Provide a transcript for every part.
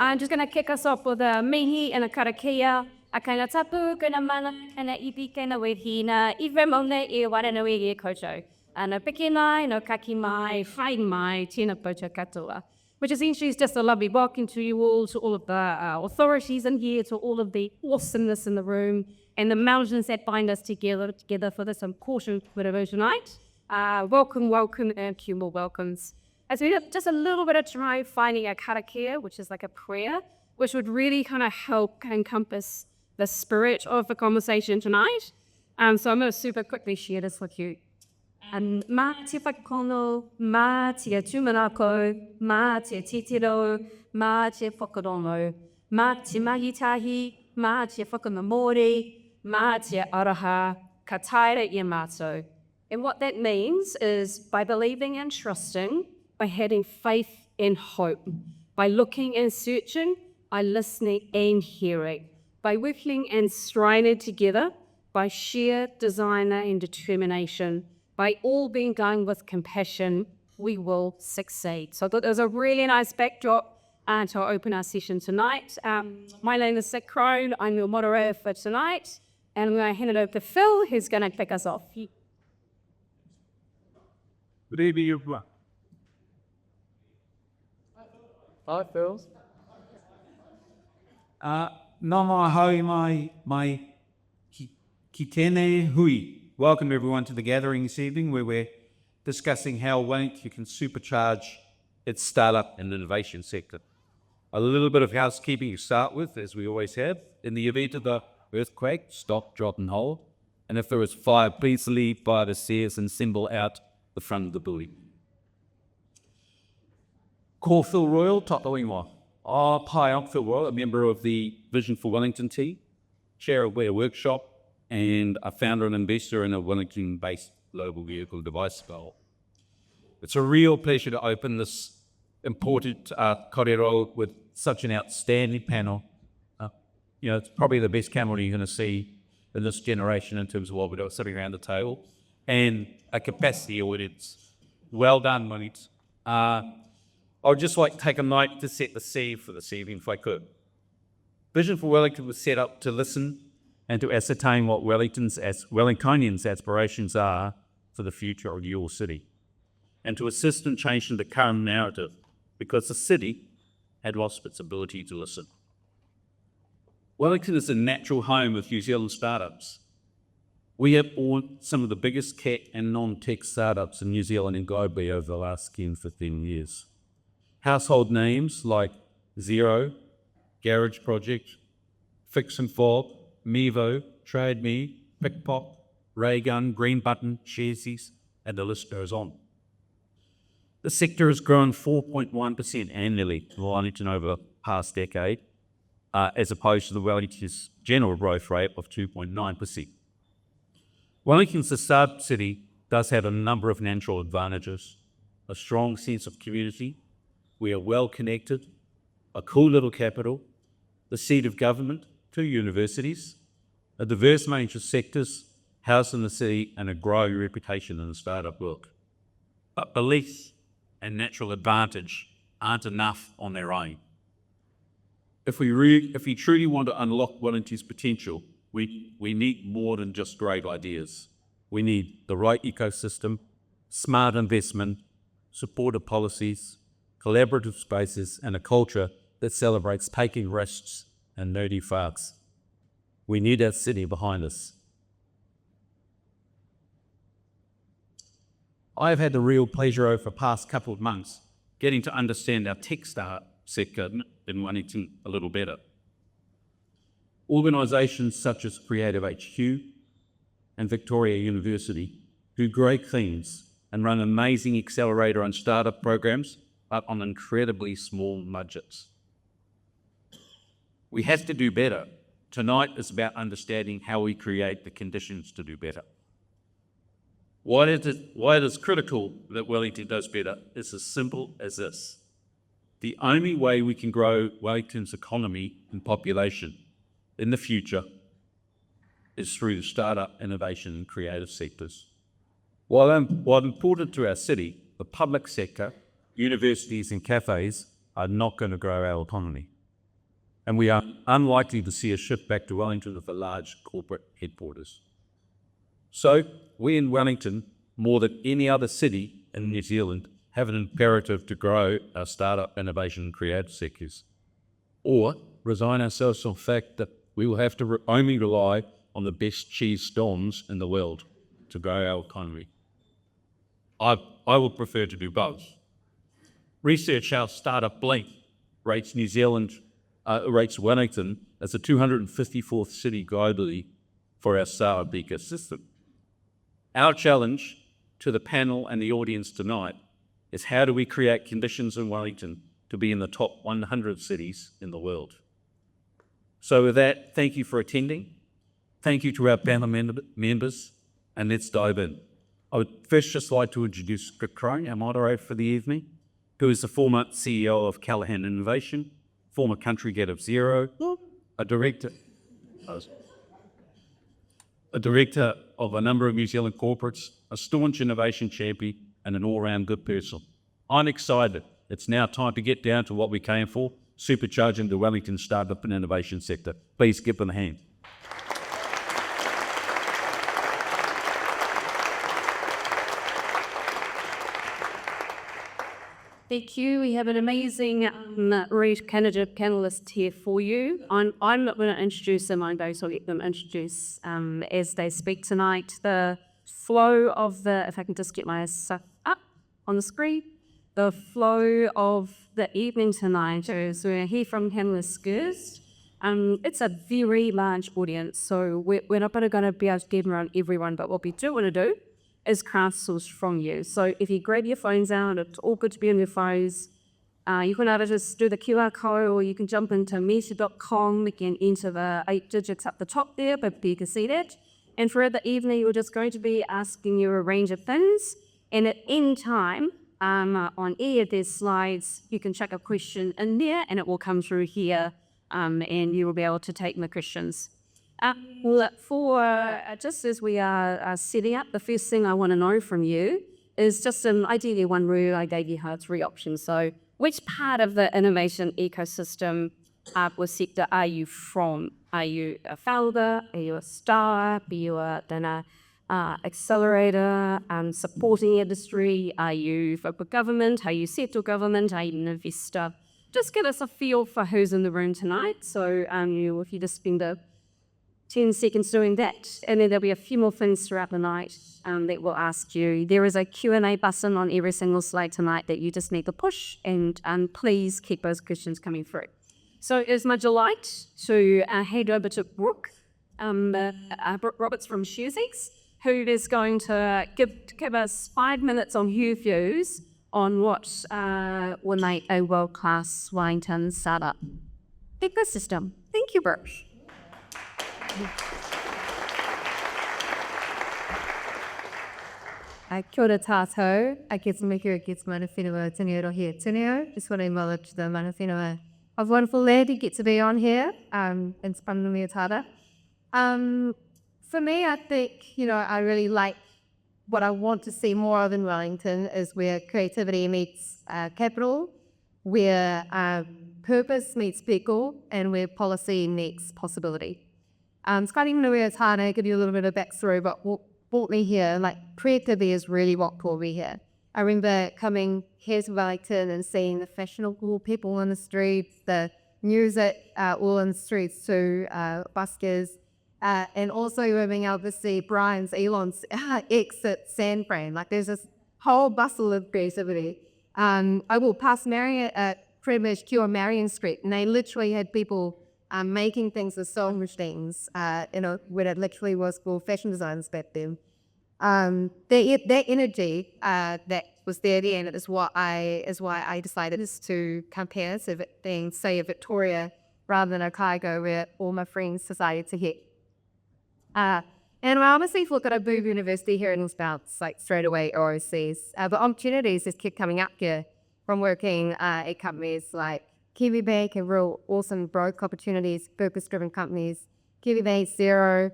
I'm just going to kick us off with a mihi and a karakia, a kaina tapu, kaina mana, and a ipi kaina wehina, iwe mone I waranui I koutou. And a piki mai, no kaki mai, whai mai, tina pocha katoa. Which essentially is just a lovely welcome to you all, to all of the authorities in here, to all of the awesomeness in the room, and the mountains that bind us together for this important kōrero tonight. Welcome, and few more welcomes. As we have just a little bit of time finding a karakia, which is like a prayer, which would really kind of help encompass the spirit of the conversation tonight. So I'm going to super quickly share this with you. Mā te whakakono, mā te tūmanako, mā te titiro, mā te whakarongo, mā te mahitahi, mā te whakamamori, mā te araha, ka taira I mātou. And what that means is by believing and trusting, by having faith and hope, by looking and searching, by listening and hearing, by working and striving together, by sheer desire and determination, by all being done with compassion, we will succeed. So I thought it was a really nice backdrop to open our session tonight. My name is Sick Crone. I'm your moderator for tonight. And I'm going to hand it over to Phil, who's going to kick us off. Good evening, everyone. Hi, Phil. Nā mai hau mai ki tēnei hui. Welcome everyone to the gathering this evening where we're discussing how Wellington can supercharge its startup and innovation sector. A little bit of housekeeping to start with, as we always have. In the event of the earthquake, stop, drop and hold. And if there is fire, please leave by the stairs and assemble out the front of the building. Ko Phil Royal, tapa ingoa. Pai, I'm Phil Royal, a member of the Vision for Wellington team, chair of a workshop, and a founder and investor in a Wellington-based global vehicle device developer. It's a real pleasure to open this important kōrero with such an outstanding panel. It's probably the best camera you're going to see in this generation in terms of what we're doing, sitting around the table, and a capacity audience. Well done, Wellington. I would just like to take a night to set the scene for this evening, if I could. Vision for Wellington was set up to listen and to ascertain what Wellingtonians' aspirations are for the future of your city, and to assist in changing the current narrative, because the city had lost its ability to listen. Wellington is a natural home of New Zealand startups. We have born some of the biggest tech and non-tech startups in New Zealand and globally over the last 10, 15 years. Household names like Xero, Garage Project, Fix and Fob, Mevo, Trade Me, Pickpop, Raygun, Green Button, Sharesies, and the list goes on. The sector has grown 4.1% annually in Wellington over the past decade, as opposed to the Wellington's general growth rate of 2.9%. Wellington's a startup city does have a number of natural advantages: a strong sense of community, we are well connected, a cool little capital, the seat of government, 2 universities, a diverse range of sectors housed in the city, and a growing reputation in the startup world. But belief and natural advantage aren't enough on their own. If we truly want to unlock Wellington's potential, we need more than just great ideas. We need the right ecosystem, smart investment, supportive policies, collaborative spaces, and a culture that celebrates taking risks and nerdy farts. We need our city behind us. I've had the real pleasure over the past couple of months getting to understand our tech startup sector in Wellington a little better. Organisations such as Creative HQ and Victoria University do great things and run amazing accelerator and startup programs, but on incredibly small budgets. We have to do better. Tonight is about understanding how we create the conditions to do better. Why it is critical that Wellington does better is as simple as this. The only way we can grow Wellington's economy and population in the future is through the startup, innovation and creative sectors. While important to our city, the public sector, universities and cafes are not going to grow our economy. and we are unlikely to see a shift back to Wellington with a large corporate headquarters. So, we in Wellington, more than any other city in New Zealand, have an imperative to grow our startup, innovation and creative sectors, or resign ourselves to the fact that we will have to only rely on the best cheese dons in the world to grow our economy. I would prefer to do both. Research our startup Blink rates rates Wellington as the 254th city globally for our startup ecosystem. Our challenge to the panel and the audience tonight is how do we create conditions in Wellington to be in the top 100 cities in the world. So with that, thank you for attending. Thank you to our panel members, and let's dive in. I would first just like to introduce Brooke Roberts, our moderator for the evening, who is the former CEO of Callaghan Innovation, former country head of Xero, a director of a number of New Zealand corporates, a staunch innovation champion, and an all-round good person. I'm excited. It's now time to get down to what we came for, supercharging the Wellington startup and innovation sector. Please give them a hand. Thank you. We have an amazing candidate panelist here for you. I'm not going to introduce them. I'm going to let them introduce as they speak tonight. The flow of if I can just get my stuff up on the screen, the flow of the evening tonight is we're here from panelists first. It's a very large audience, so we're not going to be able to get around everyone, but what we do want to do is crowdsource from you. So if you grab your phones out, it's all good to be on your phones. You can either just do the QR code or you can jump into meta.com, you can enter the 8 digits up the top there, but you can see that. And throughout the evening, we're just going to be asking you a range of things. And at any time, on air, there's slides. You can chuck a question in there and it will come through here and you will be able to take the questions. Just as we are setting up, the first thing I want to know from you is just ideally one rule. I gave you 3 options. So which part of the innovation ecosystem or sector are you from? Are you a founder? Are you a startup? Are you an accelerator, supporting industry? Are you for government? Are you central government? Are you an investor? Just give us a feel for who's in the room tonight. So if you just spend 10 seconds doing that, and then there'll be a few more things throughout the night that we'll ask you. There is a Q&A button on every single slide tonight that you just need to push, and please keep those questions coming through. So it's my delight to hand over to Brooke Roberts from Sharesies, who is going to give us 5 minutes on her views on what will make a world-class Wellington startup ecosystem. Thank you, Brooke. Kia ora tātou. Kia te mihi ki te mana whenua tini rohi e tini. Just want to acknowledge the mana whenua of wonderful lady get to be on here in Spanamia Tata. For me, I think, I really like what I want to see more of in Wellington is where creativity meets capital, where purpose meets people, and where policy meets possibility. Skadi Manuia Tāne, give you a little bit of backstory, but what brought me here, creativity is really what brought me here. I remember coming here to Wellington and seeing the fashionable people in the streets, the music all in the streets too, buskers, and also being able to see Elon's exit San Fran. There's this whole bustle of creativity. I walked past Marion, pretty much Kia Marion Street, and they literally had people making things with sewing machines, when it literally was for fashion designers back then. That energy that was there then is why I decided to come here, so being, say, a Victoria rather than Otago, where all my friends decided to hit. And I obviously look at a boob university here in bounce straight away overseas. But opportunities just keep coming up here from working at companies like Kiwi Bank and real awesome growth opportunities, purpose-driven companies, Kiwi Bank, Xero.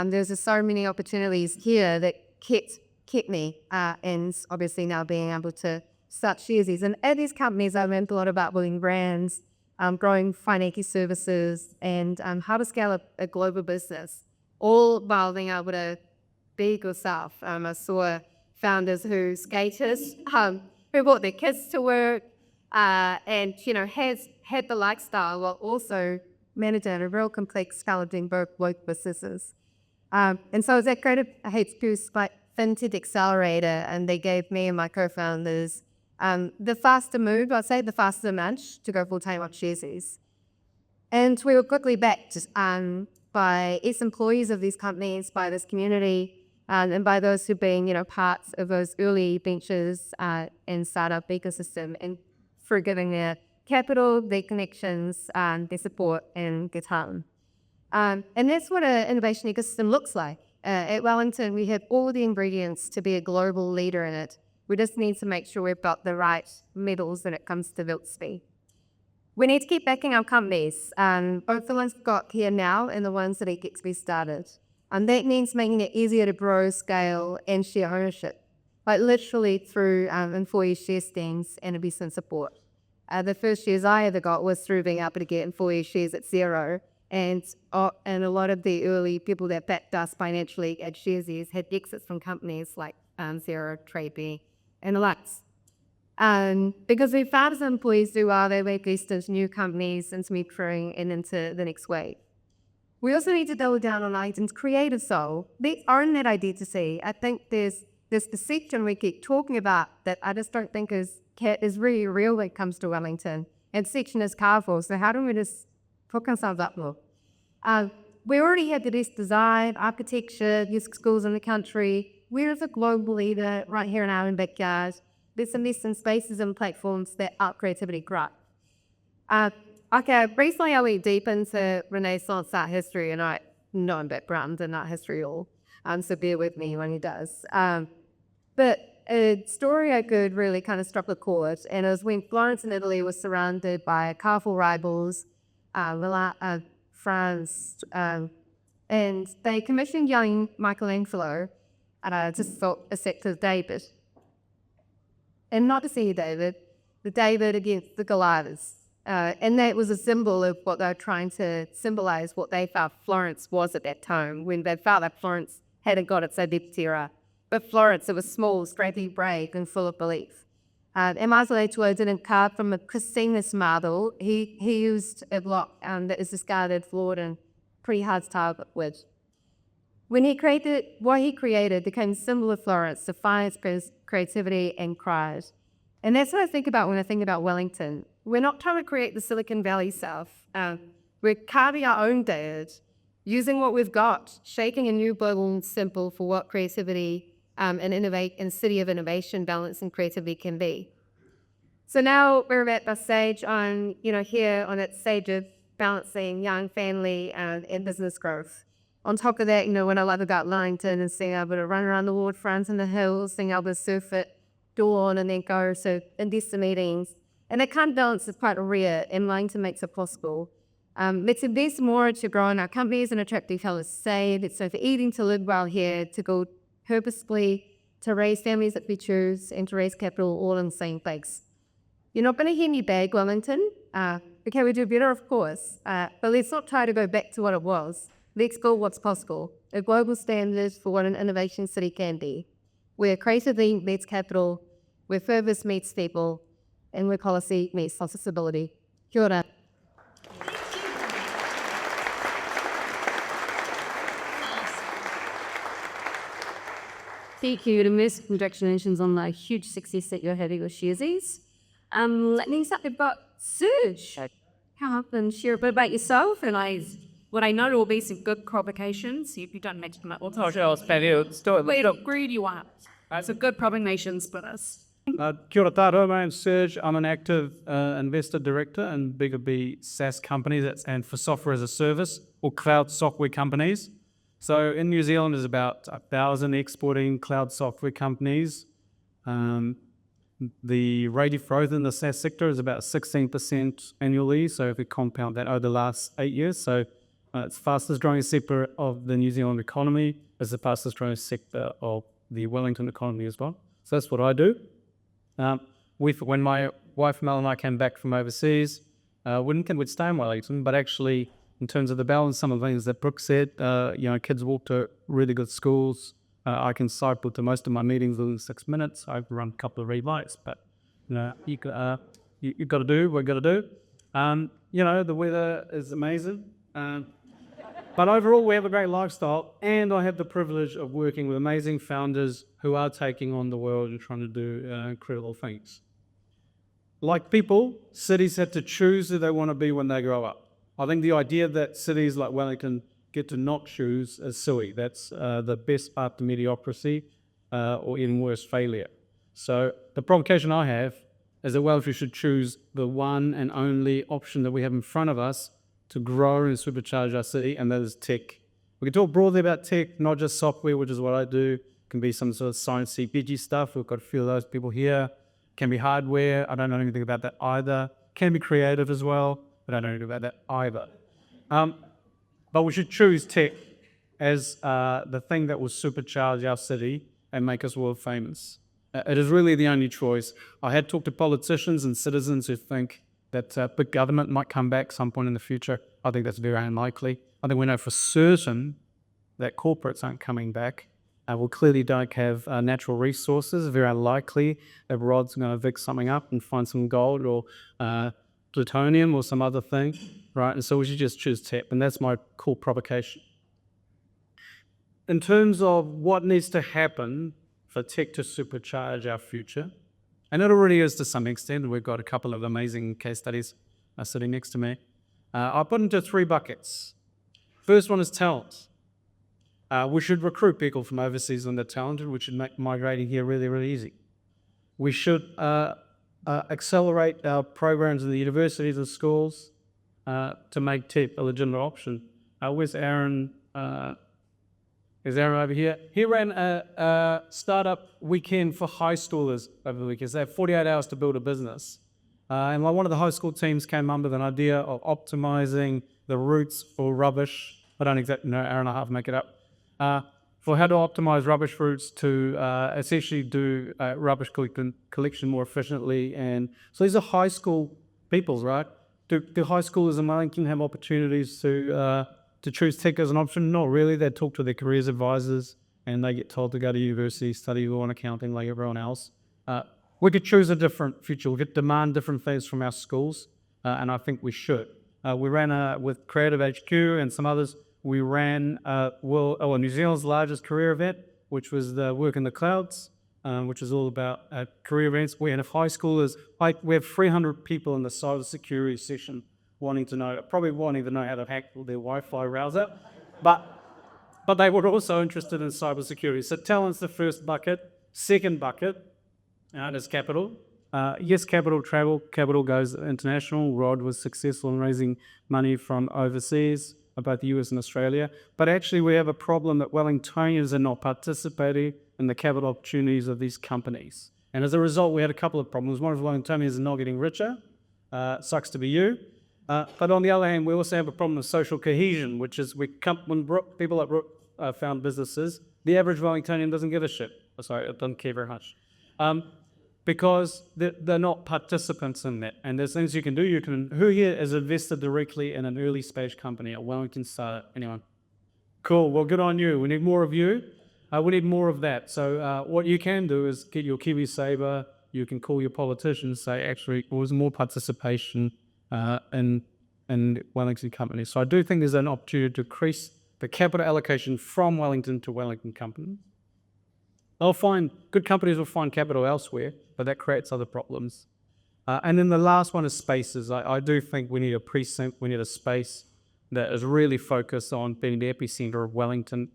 There's just so many opportunities here that kept me, and obviously now being able to start Sharesies. And at these companies, I learned a lot about building brands, growing financial services, and how to scale a global business, all while being able to be yourself. I saw founders who skaters, who brought their kids to work, and had the lifestyle while also managing a real complex challenging both businesses. And so I was at Creative HQ's FinTech Accelerator, and they gave me and my co-founders the faster move, I'd say the faster nudge to go full-time on Sharesies. And we were quickly backed by ex-employees of these companies, by this community, and by those who've been, parts of those early ventures and startup ecosystem, and for giving their capital, their connections, their support, and their time. And that's what an innovation ecosystem looks like. At Wellington, we have all the ingredients to be a global leader in it. We just need to make sure we've got the right metals when it comes to Viltsby. We need to keep backing our companies, both the ones we've got here now and the ones that are yet to be started. And that means making it easier to grow, scale, and share ownership, like literally through employee share schemes and investment support. The first shares I ever got was through being able to get employee shares at Xero, and a lot of the early people that backed us financially at Sharesies had exits from companies like Xero, Tradebee, and the likes. Because we found as employees do well, they make these into new companies, into mentoring, and into the next wave. We also need to double down on Wellington's creative soul. They own that identity. I think there's this perception we keep talking about that I just don't think is really real when it comes to Wellington. And section is powerful, so how do we just hook ourselves up more? We already have the best design, architecture, music schools in the country. We're a global leader right here in our own backyard. There's some investment spaces and platforms that art creativity grow. Recently I went deep into Renaissance art history, and I know I'm background in art history all, so bear with me when he does. But a story I could really kind of struck a chord, and it was when Florence in Italy was surrounded by powerful rivals, France, and they commissioned young Michelangelo, and I just thought a set of David. And not to see David, the David against the Goliaths. And that was a symbol of what they were trying to symbolize what they felt Florence was at that time, when they felt that Florence hadn't got its identity. But Florence, it was small, straightly brave, and full of belief. And Michelangelo didn't carve from a pristine marble. He used a block that is discarded, flawed, and pretty hard to target with. When he created, what he created became a symbol of Florence, defiance, creativity, and pride. And that's what I think about when I think about Wellington. We're not trying to create the Silicon Valley South. We're carving our own David, using what we've got, shaping a new global symbol for what creativity and city of innovation, balance, and creativity can be. So now we're at the stage on, here on that stage of balancing young family and business growth. On top of that, what I love about Wellington is being able to run around the waterfront and the hills, being able to surf at dawn and then go to investor meetings. And that kind of balance is quite rare, and Wellington makes it possible. Let's invest more to grow in our companies and attract new fellows to stay. It's so for eating to live well here, to go purposefully, to raise families that we choose, and to raise capital all in the same place. You're not going to hear me beg Wellington. Okay, we do better, of course, but let's not try to go back to what it was. Let's go what's possible, a global standard for what an innovation city can be, where creativity meets capital, where service meets people, and where policy meets accessibility. Kia ora. Thank you, and congratulations on the huge success that you're having with Sharesies. Next up, we've got Serge. Come up and share a bit about yourself, and what I know will be some good provocations. If you don't mention that, we'll talk. Wait up, greedy one. So good provocations for us. Kia ora tātou, my name's Serge. I'm an active investor director in B2B SaaS companies and for software as a service or cloud software companies. So in New Zealand, there's about 1,000 exporting cloud software companies. The rate of growth in the SaaS sector is about 16% annually. So if we compound that over the last 8 years, so it's the fastest growing sector of the New Zealand economy. It's the fastest growing sector of the Wellington economy as well. So that's what I do. When my wife Mel and I came back from overseas, Wellington would stay in Wellington, but actually, in terms of the balance, some of the things that Brooke said, kids walk to really good schools. I can cycle to most of my meetings within 6 minutes. I run a couple of relights, but you got to do what you got to do. The weather is amazing. But overall, we have a great lifestyle, and I have the privilege of working with amazing founders who are taking on the world and trying to do incredible things. Like people, cities have to choose who they want to be when they grow up. I think the idea that cities like Wellington get to not choose is silly. That's the best path to mediocrity, or even worse, failure. So the provocation I have is that Wellington should choose the one and only option that we have in front of us to grow and supercharge our city, and that is tech. We can talk broadly about tech, not just software, which is what I do. It can be some sort of science-y, BG stuff. We've got a few of those people here. It can be hardware. I don't know anything about that either. It can be creative as well. I don't know anything about that either. But we should choose tech as the thing that will supercharge our city and make us world famous. It is really the only choice. I had talked to politicians and citizens who think that big government might come back some point in the future. I think that's very unlikely. I think we know for certain that corporates aren't coming back. We clearly don't have natural resources. Very unlikely that Rod's going to fix something up and find some gold or plutonium or some other thing, right? And so we should just choose tech, and that's my core provocation. In terms of what needs to happen for tech to supercharge our future, and it already is to some extent. We've got a couple of amazing case studies sitting next to me. I put into 3 buckets. First one is talent. We should recruit people from overseas when they're talented. We should make migrating here really, really easy. We should accelerate our programs in the universities and schools to make tech a legitimate option. Where's Aaron? Is Aaron over here? He ran a startup weekend for high schoolers over the weekend. So they have 48 hours to build a business. And one of the high school teams came up with an idea of optimizing the routes for rubbish. I don't exactly know, hour and a half, make it up. For how to optimize rubbish routes to essentially do rubbish collection more efficiently. And so these are high school peoples, right? Do high schoolers in Wellington have opportunities to choose tech as an option? Not really. They talk to their careers advisors and they get told to go to university, study law and accounting like everyone else. We could choose a different future. We could demand different things from our schools, and I think we should. We ran with Creative HQ and some others. We ran New Zealand's largest career event, which was the Work in the Clouds, which is all about career events. We have high schoolers. We have 300 people in the cybersecurity session wanting to know how to hack their Wi-Fi router, but they were also interested in cybersecurity. So talent's the first bucket. Second bucket is capital. Yes, capital goes international. Rod was successful in raising money from overseas, both the US and Australia. But actually we have a problem that Wellingtonians are not participating in the capital opportunities of these companies. And as a result, we had a couple of problems. One is Wellingtonians are not getting richer. Sucks to be you. But on the other hand, we also have a problem of social cohesion, which is when people like Brooke found businesses, the average Wellingtonian doesn't give a shit. Sorry, it doesn't care very much. Because they're not participants in that. And there's things you can do. Who here is invested directly in an early stage company, a Wellington startup? Anyone? Cool, well, good on you. We need more of you. We need more of that. So what you can do is get your KiwiSaver. You can call your politicians, say, actually, there was more participation in Wellington companies. So I do think there's an opportunity to increase the capital allocation from Wellington to Wellington companies. Good companies will find capital elsewhere, but that creates other problems. And then the last one is spaces. I do think we need a precinct, we need a space that is really focused on being the epicenter of Wellington.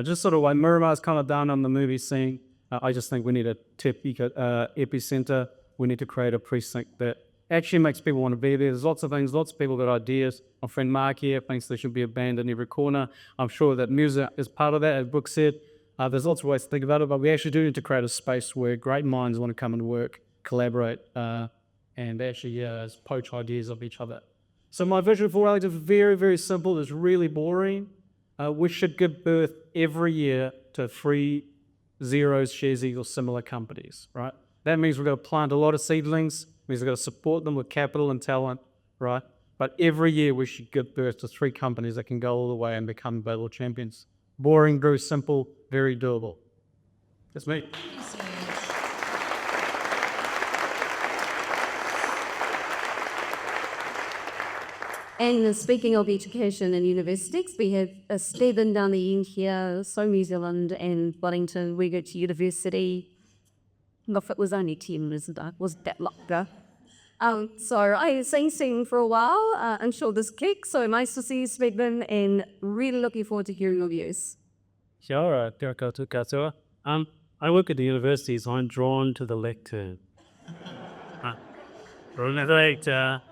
Just sort of like Miramar's kind of done on the movie scene. I just think we need a tech epicenter. We need to create a precinct that actually makes people want to be there. There's lots of things, lots of people got ideas. My friend Mark here thinks there should be a band in every corner. I'm sure that music is part of that, as Brooke said. There's lots of ways to think about it, but we actually do need to create a space where great minds want to come and work, collaborate, and actually poach ideas of each other. So my vision for Wellington is very, very simple. It's really boring. We should give birth every year to 3 Xeros, Sharesies, or similar companies, right? That means we've got to plant a lot of seedlings. It means we've got to support them with capital and talent, right? But every year we should give birth to 3 companies that can go all the way and become battle champions. Boring, Drew, simple, very doable. That's me. And speaking of education and universities, we have Stephen down the end here, so New Zealand and Wellington. We go to university. Not if it was only 10 years ago, was that long ago. So I sing for a while until this kick. So nice to see you, Stephen, and really looking forward to hearing your views. Kia ora, te koutou katoa. I work at the university, so I'm drawn to the lectern. Drawn to the lectern.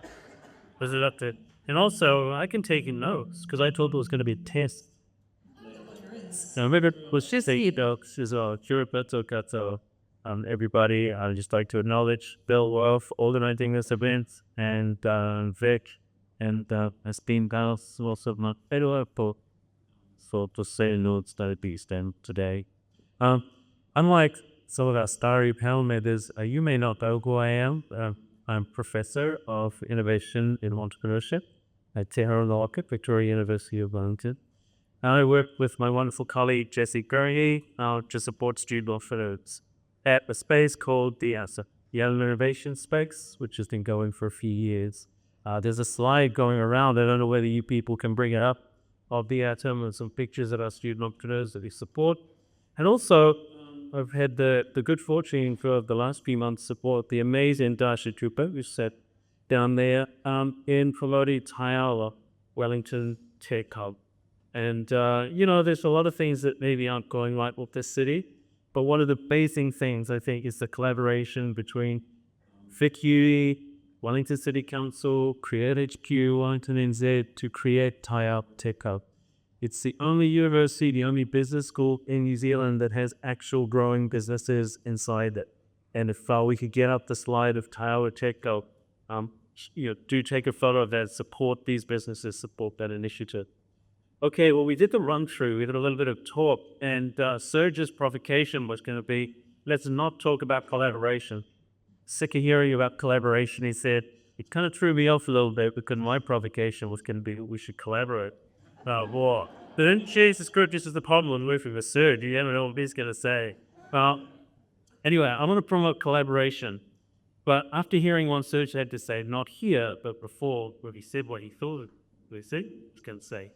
Was it up to? And also, I can take in notes, because I told it was going to be a test. Now, maybe it was just a notes as well. Kia ora, everybody. I'd just like to acknowledge Bill Wolf organizing this event, and Vic, and has been also my fellow for to say notes that at least today. Unlike some of our starry panel members, you may not know who I am. I'm Professor of Innovation in Entrepreneurship at Aotearoa, Victoria University of Wellington. I work with my wonderful colleague Jesse Gurry to support student entrepreneurs at a space called the Young Innovation Space, which has been going for a few years. There's a slide going around, I don't know whether you people can bring it up, of the Atom and some pictures of our student entrepreneurs that we support. And also, I've had the good fortune for the last few months support the amazing Dasha Trooper, who sat down there in promoting Aotearoa, Wellington Tech Hub. And, there's a lot of things that maybe aren't going right with this city, but one of the basic things, I think, is the collaboration between VicUni, Wellington City Council, Create HQ, Wellington NZ to create Aotearoa Tech Hub. It's the only university, the only business school in New Zealand that has actual growing businesses inside it. And if we could get up the slide of Aotearoa Tech Hub, do take a photo of that, support these businesses, support that initiative. Okay, well, we did the run through, we did a little bit of talk, and Serge's provocation was going to be, let's not talk about collaboration. Sick of hearing about collaboration, he said. It kind of threw me off a little bit because my provocation was going to be we should collaborate. But then Jesus Christ, this is the problem when working with Serge. You never know what he's going to say. Well, anyway, I'm going to promote collaboration. But after hearing what Serge had to say, not here, but before, where he said what he thought he was going to say.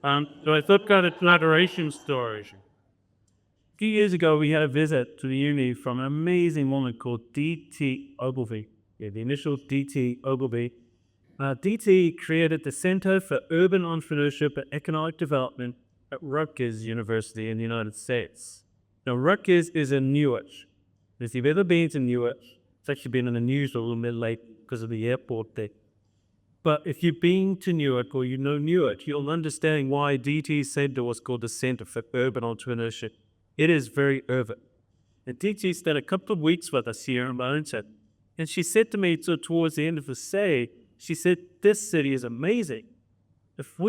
So I thought about a collaboration story. A few years ago, we had a visit to the uni from an amazing woman called D.T. Ogilvie. Yeah, the initial D.T. Ogilvie. D.T. created the Center for Urban Entrepreneurship and Economic Development at Rutgers University in the United States. Now, Rutgers is in Newark. If you've ever been to Newark, it's actually been in the news a little bit late because of the airport there. But if you've been to Newark or you know Newark, you'll understand why D.T.'s center was called the Center for Urban Entrepreneurship. It is very urban. And D.T. spent a couple of weeks with us here in Wellington. And she said to me towards the end of the stay, she said, this city is amazing. If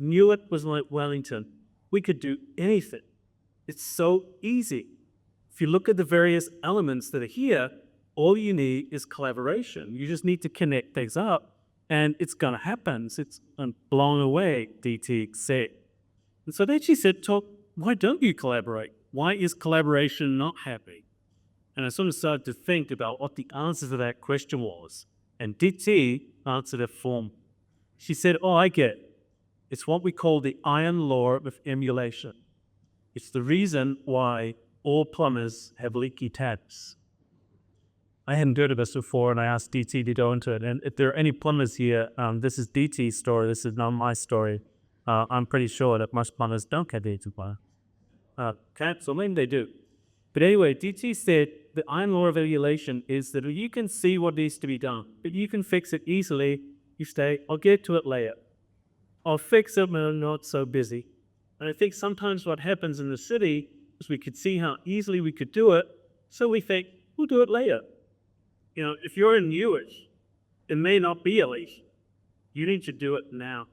Newark was like Wellington, we could do anything. It's so easy. If you look at the various elements that are here, all you need is collaboration. You just need to connect things up, and it's going to happen. It's blown away, D.T. said. And so then she said, why don't you collaborate? Why is collaboration not happening? And I sort of started to think about what the answer to that question was. And D.T. answered it for me. She said, I get it. It's what we call the iron law of emulation. It's the reason why all plumbers have leaky taps. I hadn't heard of this before, and I asked D.T. to go into it. And if there are any plumbers here, this is D.T.'s story. This is not my story. I'm pretty sure that most plumbers don't have leaky taps, or maybe they do. But anyway, D.T. said the iron law of emulation is that you can see what needs to be done, but you can fix it easily. You say, I'll get to it later. I'll fix it when I'm not so busy. And I think sometimes what happens in the city is we could see how easily we could do it, so we think, we'll do it later. If you're in Newark, it may not be a lease. You need to do it now.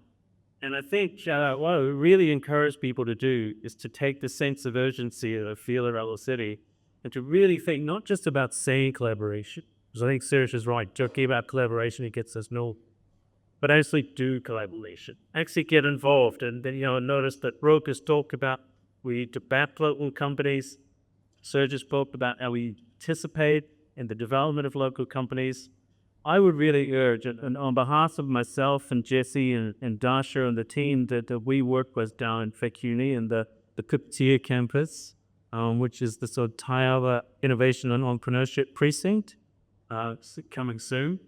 And I think what I really encourage people to do is to take the sense of urgency that I feel around the city and to really think not just about saying collaboration, because I think Serge is right, joking about collaboration, it gets us nowhere. but actually do collaboration. Actually get involved. And then, notice that Brooke has talked about we need to back local companies. Serge has spoke about how we participate in the development of local companies. I would really urge, and on behalf of myself and Jesse and Dasha and the team that we work with down in Hnry and the Kupatia campus, which is the sort of Aotearoa Innovation and Entrepreneurship Precinct, coming soon.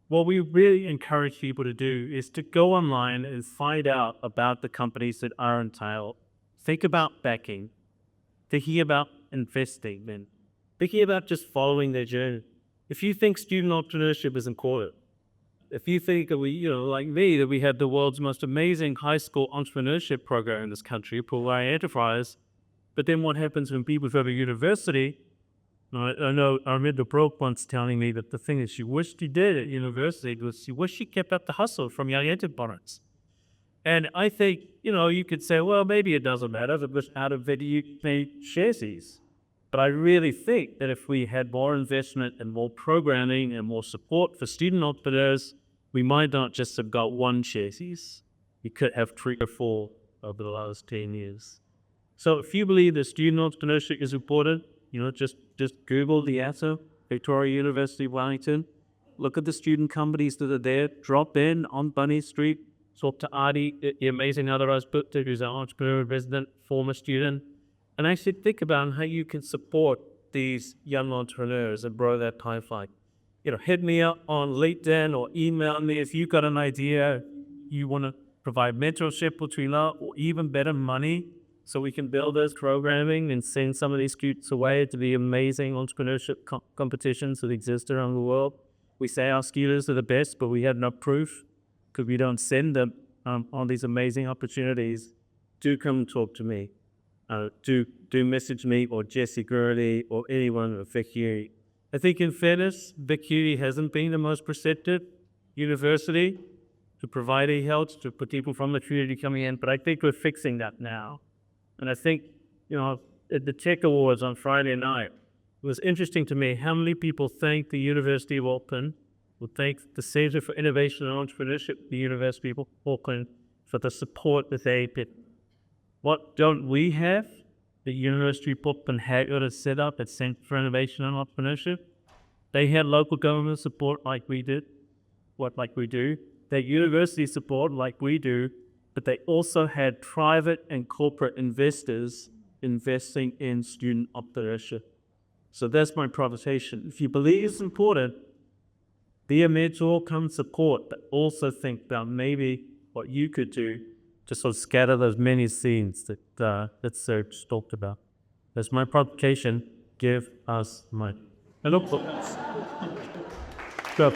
What we really encourage people to do is to go online and find out about the companies that are entailed. Think about backing, thinking about investing, and thinking about just following their journey. If you think student entrepreneurship is important, if you think that we, like me, that we have the world's most amazing high school entrepreneurship program in this country, Volpara Enterprise, but then what happens when people go to university? I remember Brooke once telling me that the thing that she wished she did at university was she wished she kept up the hustle from young entrepreneurs. And I think, you could say, well, maybe it doesn't matter if it was out of you made Sharesies. But I really think that if we had more investment and more programming and more support for student entrepreneurs, we might not just have got one Sharesies. We could have 3 or 4 over the last 10 years. So if you believe that student entrepreneurship is important, just Google the ASO, Victoria University, Wellington. Look at the student companies that are there. Drop in on Bunny Street. Talk to Artie, the amazing Aotearoa's Butler, who's our entrepreneur resident, former student. And actually think about how you can support these young entrepreneurs and grow that pipeline. Hit me up on LinkedIn or email me if you've got an idea, you want to provide mentorship between us, or even better, money, so we can build this programming and send some of these students away to the amazing entrepreneurship competitions that exist around the world. We say our students are the best, but we have no proof because we don't send them on these amazing opportunities. Do come and talk to me. Do message me or Jesse Gurley or anyone at Hnry. I think in fairness, Hnry hasn't been the most receptive university to provide e-health to people from the community coming in, but I think we're fixing that now. And I think, at the Tech Awards on Friday night, it was interesting to me how many people thanked the University of Auckland, or thanked the Centre for Innovation and Entrepreneurship at the University of Auckland for the support that they did. What don't we have? The University of Auckland had got a set up at Centre for Innovation and Entrepreneurship. They had local government support like we do. They had university support like we do, but they also had private and corporate investors investing in student entrepreneurship. So that's my proposition. If you believe it's important, be a mentor, come support, but also think about maybe what you could do to sort of scatter those many seeds that Serge talked about. That's my provocation. Give us money. And look, go.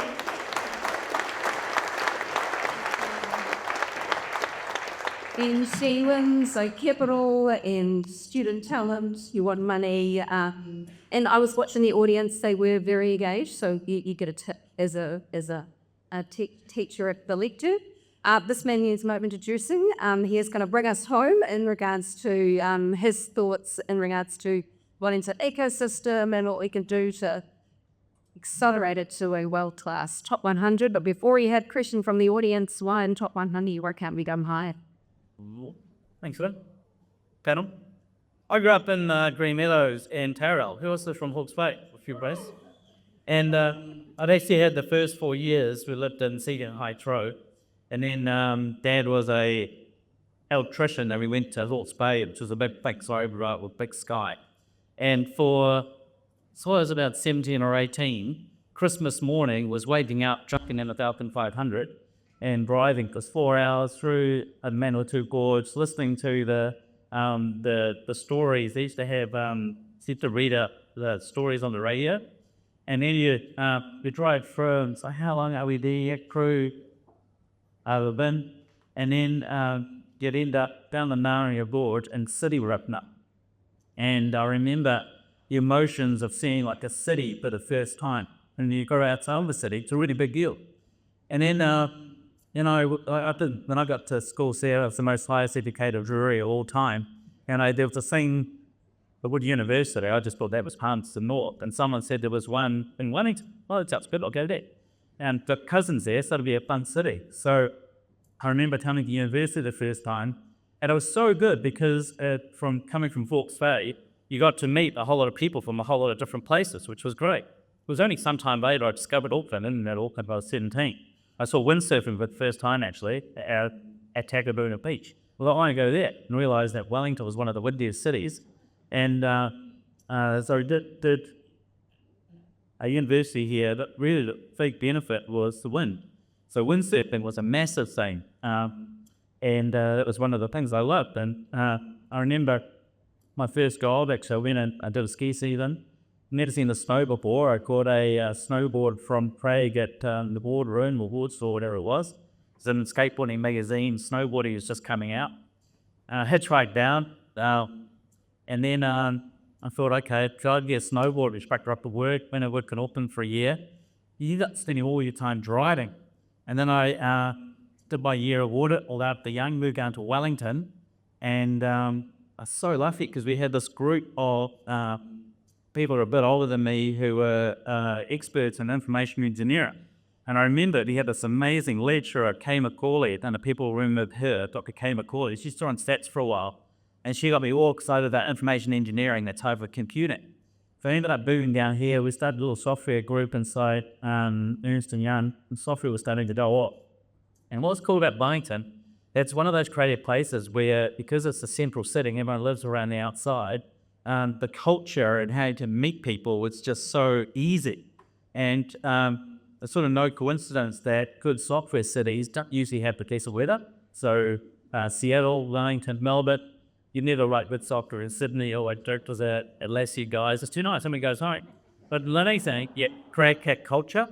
In Zealand, so capital and student talent, you want money. And I was watching the audience, they were very engaged, so you get a tip as a teacher at the lecture. This man is introducing. He is going to bring us home in regards to his thoughts in regards to Wellington ecosystem and what we can do to accelerate it to a world-class top 100. But before he had a question from the audience, why in top 100 why can't we go higher? Thanks for that. Panel. I grew up in Green Meadows and Tarrell. Who else is from Hawke's Bay? A few places. And I'd actually had the first 4 years we lived in Seaton Heights Road. And then Dad was a electrician and we went to Hawke's Bay, which was a big road right with big sky. And so I was about 17 or 18, Christmas morning was waiting out, jumping in 1,500 and driving for 4 hours through a Manawatu Gorge, listening to the stories. They used to have, used to read the stories on the radio. And then you drive through and say, how long are we there, crew? We've been. And then you'd end up down the Hnry Gorge and city were open up. And I remember the emotions of seeing like a city for the first time. And you go outside of the city, it's a really big deal. And then, when I got to school there, I was the most highest educated Drury of all time. And there was a thing at Wood University, I just thought that was Hunts and North. And someone said there was one in Wellington. Well, that sounds good, I'll go there. and got cousins there, so it'll be a fun city. So I remember coming to university the first time, and it was so good because from coming from Hawke's Bay, you got to meet a whole lot of people from a whole lot of different places, which was great. It was only some time later I discovered Auckland, and at Auckland I was 17. I saw windsurfing for the first time actually at Takabuna Beach. Well, I want to go there and realised that Wellington was one of the windiest cities, and so I did a university here that really the big benefit was the wind. So windsurfing was a massive thing, and that was one of the things I loved. And I remember my first goal, actually, I went and I did a ski season. Never seen the snow before. I caught a snowboard from Prague at the boardroom or board store, whatever it was. It was in a skateboarding magazine. Snowboarding was just coming out. Hitchhiked down, and then I thought, okay, try to get a snowboard, which backed up to work. When I worked in Auckland for a year, you end up spending all your time driving. And then I did my year of audit, all out the young, moved down to Wellington, and I was so lucky because we had this group of people who are a bit older than me who were experts in information engineering. And I remember he had this amazing lecturer, Kay McCauley, and the people remember her, Dr. Kay McCauley. She's still on stats for a while, and she got me all excited about information engineering, that type of computing. So I ended up moving down here. We started a little software group inside Ernst & Young, and software was starting to go up. And what's cool about Wellington, it's one of those creative places where, because it's a central city, everyone lives around the outside, the culture and how to meet people was just so easy. And it's sort of no coincidence that good software cities don't usually have the case of weather. So Seattle, Wellington, Melbourne, you never write with software in Sydney or at Dirk was at Lassie guys. It's too nice. Somebody goes home. But anything, you crack cat culture,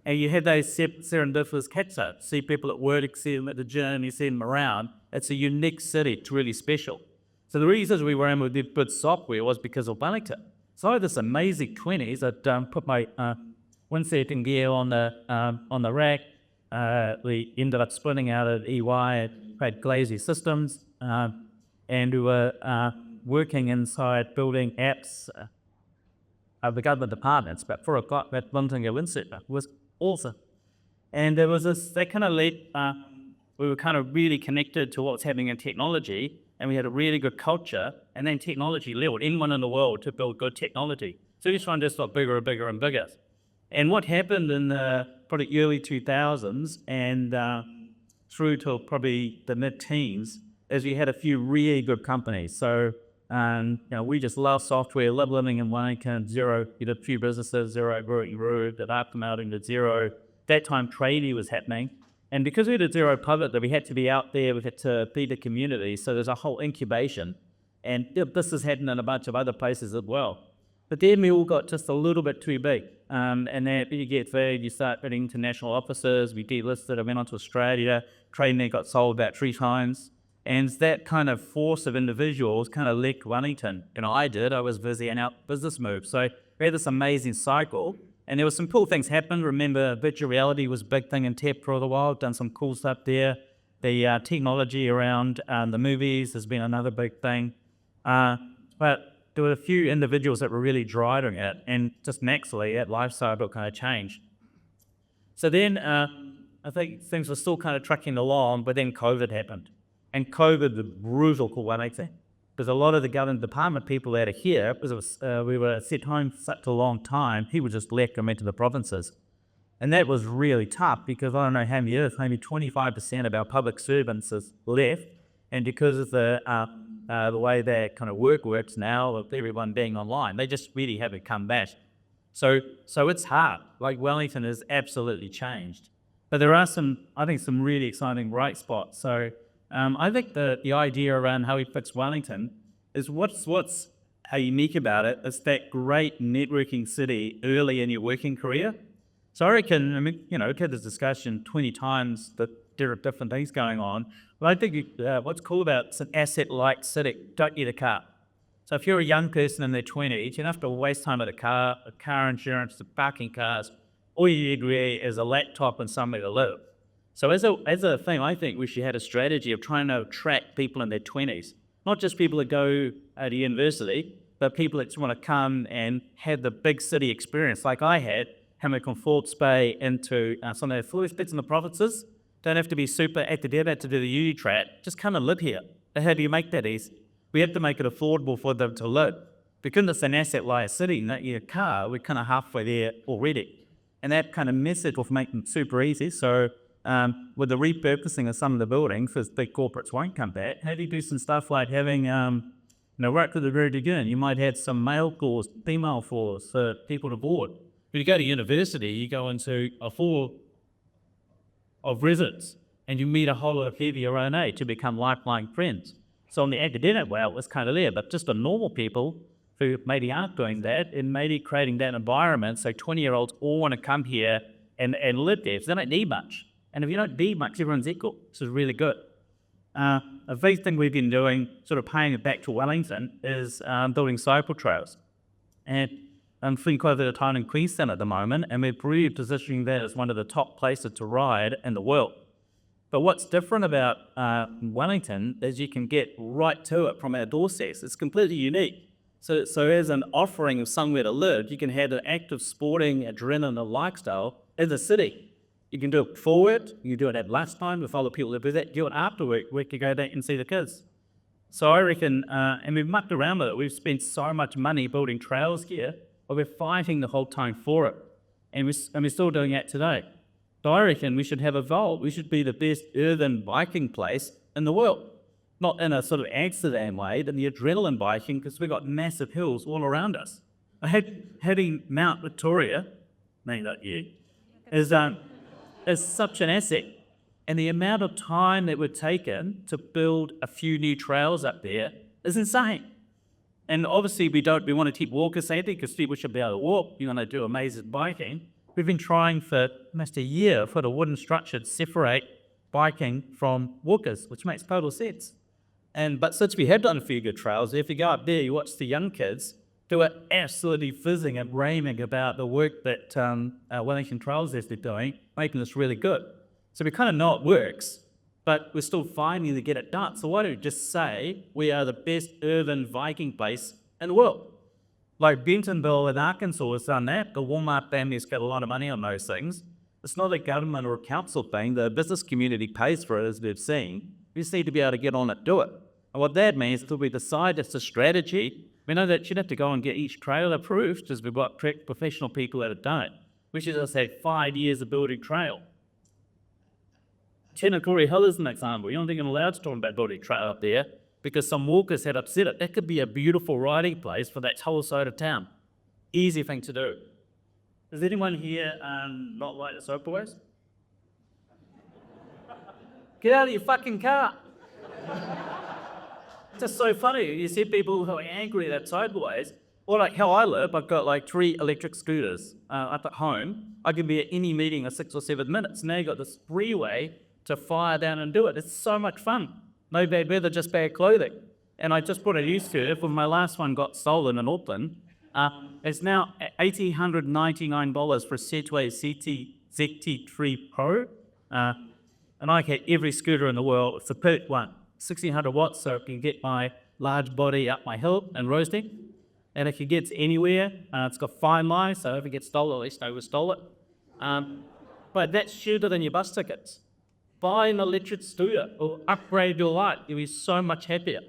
and you have those serendipitous catch-ups. See people at work, you see them at the gym, you see them around. It's a unique city. It's really special. So the reasons we were able to do good software was because of Wellington. So I had this amazing 20s that put my windsurfing gear on the rack. We ended up splitting out at EY and had Glazy Systems, and we were working inside building apps of the government departments. But for that Wellington windsurfer was awesome. And there was this, that kind of led, we were kind of really connected to what was happening in technology, and we had a really good culture, and then technology leveled anyone in the world to build good technology. So each one just got bigger and bigger and bigger. And what happened in the probably early 2000s and through to probably the mid-teens is we had a few really good companies. So we just love software, love living in Wellington. Xero, we did a few businesses, Xero, grew, that after out into Xero. That time tradie was happening. And because we did Xero public, we had to be out there, we had to feed the community. So there's a whole incubation. And this has happened in a bunch of other places as well. But then we all got just a little bit too big. And then you get big, you start getting international offices. We delisted, I went on to Australia. Trading got sold about 3 times. And that kind of force of individuals kind of left Wellington. I was busy in our business move. So we had this amazing cycle. And there were some cool things happened. Remember, virtual reality was a big thing in tech for a while. Done some cool stuff there. The technology around the movies has been another big thing. But there were a few individuals that were really driving it, and just naturally, that lifestyle kind of changed. So then I think things were still kind of trucking along, but then COVID happened. And COVID was brutal for Wellington, because a lot of the government department people out of here, because it was, we were set home for such a long time, people just left and went to the provinces. And that was really tough, because I don't know how many years, maybe 25% of our public servants has left, and because of the way that kind of work works now, with everyone being online, they just really haven't come back. So it's hard. Like Wellington has absolutely changed. But there are some really exciting bright spots. So I think the idea around how we fix Wellington is what's unique about it is that great networking city early in your working career. So I reckon, we've had this discussion 20 times that there are different things going on. But I think what's cool about it's an asset-light city. Don't need a car. So if you're a young person in their 20s, you don't have to waste time at a car insurance, the parking cars. All you need really is a laptop and somewhere to live. So as a thing, I think we should have a strategy of trying to attract people in their 20s. Not just people that go to university, but people that just want to come and have the big city experience like I had, coming from Forbes Bay into some of the fluid bits in the provinces. Don't have to be super academic to do the uni track. Just come and live here. But how do you make that easy? We have to make it affordable for them to live. Because it's an asset-light city, not your car, we're kind of halfway there already. And that kind of message will make it super easy. So with the repurposing of some of the buildings, because big corporates won't come back, how do you do some stuff like having, right to the very beginning, you might have some male floors, female floors for people to board. When you go to university, you go into a floor of residents and you meet a whole lot of people your own age to become lifelong friends. So on the academic, well, it's kind of there, but just the normal people who maybe aren't doing that and maybe creating that environment, so 20-year-olds all want to come here and live there, so they don't need much. And if you don't need much, everyone's equal, which is really good. A big thing we've been doing, sort of paying it back to Wellington, is building cycle trails. And I'm spending quite a bit of time in Queensland at the moment, and we're really positioning that as one of the top places to ride in the world. But what's different about Wellington is you can get right to it from our doorsteps. It's completely unique. So as an offering of somewhere to live, you can have an active sporting, adrenaline lifestyle in the city. You can do it before work, you can do it at lunchtime with other people that do that, do it after work, we can go there and see the kids. So I reckon, and we've mucked around with it, we've spent so much money building trails here, but we're fighting the whole time for it. And we're still doing that today. So I reckon we should have a vote. We should be the best urban biking place in the world. Not in a sort of Amsterdam way, but the adrenaline biking, because we've got massive hills all around us. Hitting Mount Victoria, maybe not you, is such an asset. And the amount of time that we've taken to build a few new trails up there is insane. And obviously we want to keep walkers safe because people should be able to walk. You want to do amazing biking. We've been trying for almost a year for the wooden structure to separate biking from walkers, which makes total sense. But since we have done a few good trails, if you go up there, you watch the young kids who are absolutely fizzing and raving about the work that Wellington Trails has been doing, making this really good. So we kind of know it works, but we're still finding to get it done. So why don't we just say we are the best urban Viking place in the world? Like Bentonville in Arkansas has done that. The Walmart family's got a lot of money on those things. It's not a government or a council thing. The business community pays for it, as we've seen. We just need to be able to get on it, do it. And what that means is if we decide it's a strategy, we know that you don't have to go and get each trail approved because we've got professional people that have done it. We should just have 5 years of building trail. Tenakuri Hill is an example. You don't think I'm allowed to talk about building trail up there because some walkers had upset it. That could be a beautiful riding place for that whole side of town. Easy thing to do. Does anyone here not like the soapways? Get out of your fucking car. It's just so funny. You see people who are angry at sideways, or like how I live, I've got like 3 electric scooters up at home. I can be at any meeting in 6 or 7 minutes. Now you've got this freeway to fire down and do it. It's so much fun. No bad weather, just bad clothing. And I just bought a used scooter when my last one got stolen in Auckland. It's now $1,899 for a Segway ZT3 Pro. And I get every scooter in the world. It's the perfect one. 1600 watts, so it can get my large body up my hill and roasting. And if it gets anywhere, it's got fine line, so if it gets stolen, at least I will stole it. But that's cheaper than your bus tickets. Buy an electric scooter or upgrade your life. You'll be so much happier.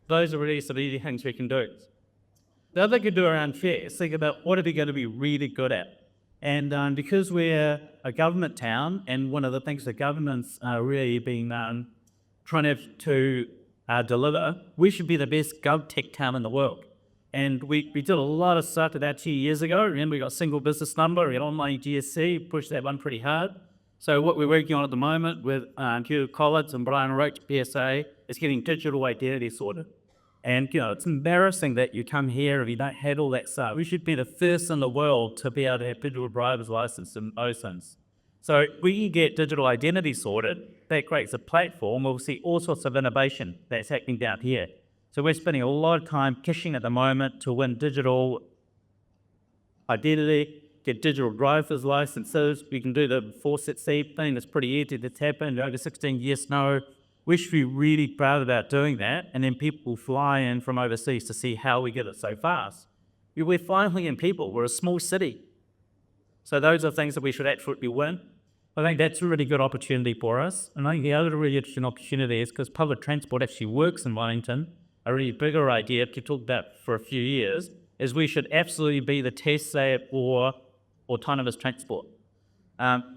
Those are really some easy things we can do. The other thing we can do around fair is think about what are we going to be really good at. And because we're a government town, and one of the things the government's really been trying to deliver, we should be the best GovTech town in the world. And we did a lot of stuff to that 2 years ago. Remember, we got single business number, we had online GSC, pushed that one pretty hard. So what we're working on at the moment with Hugh Collins and Brian Roach, PSA, is getting digital identity sorted. And, it's embarrassing that you come here if you don't have all that stuff. We should be the first in the world to be able to have digital driver's license and those things. So if we can get digital identity sorted, that creates a platform where we'll see all sorts of innovation that's happening down here. So we're spending a lot of time kishing at the moment to win digital identity, get digital driver's licenses. We can do the 4C thing. That's pretty easy to tap in. Over 16 years, no. We should be really proud about doing that, and then people will fly in from overseas to see how we get it so fast. We're finally in people. We're a small city. So those are things that we should absolutely win. I think that's a really good opportunity for us. And I think the other really interesting opportunity is because public transport actually works in Wellington. A really bigger idea to talk about for a few years is we should absolutely be the test lab for autonomous transport.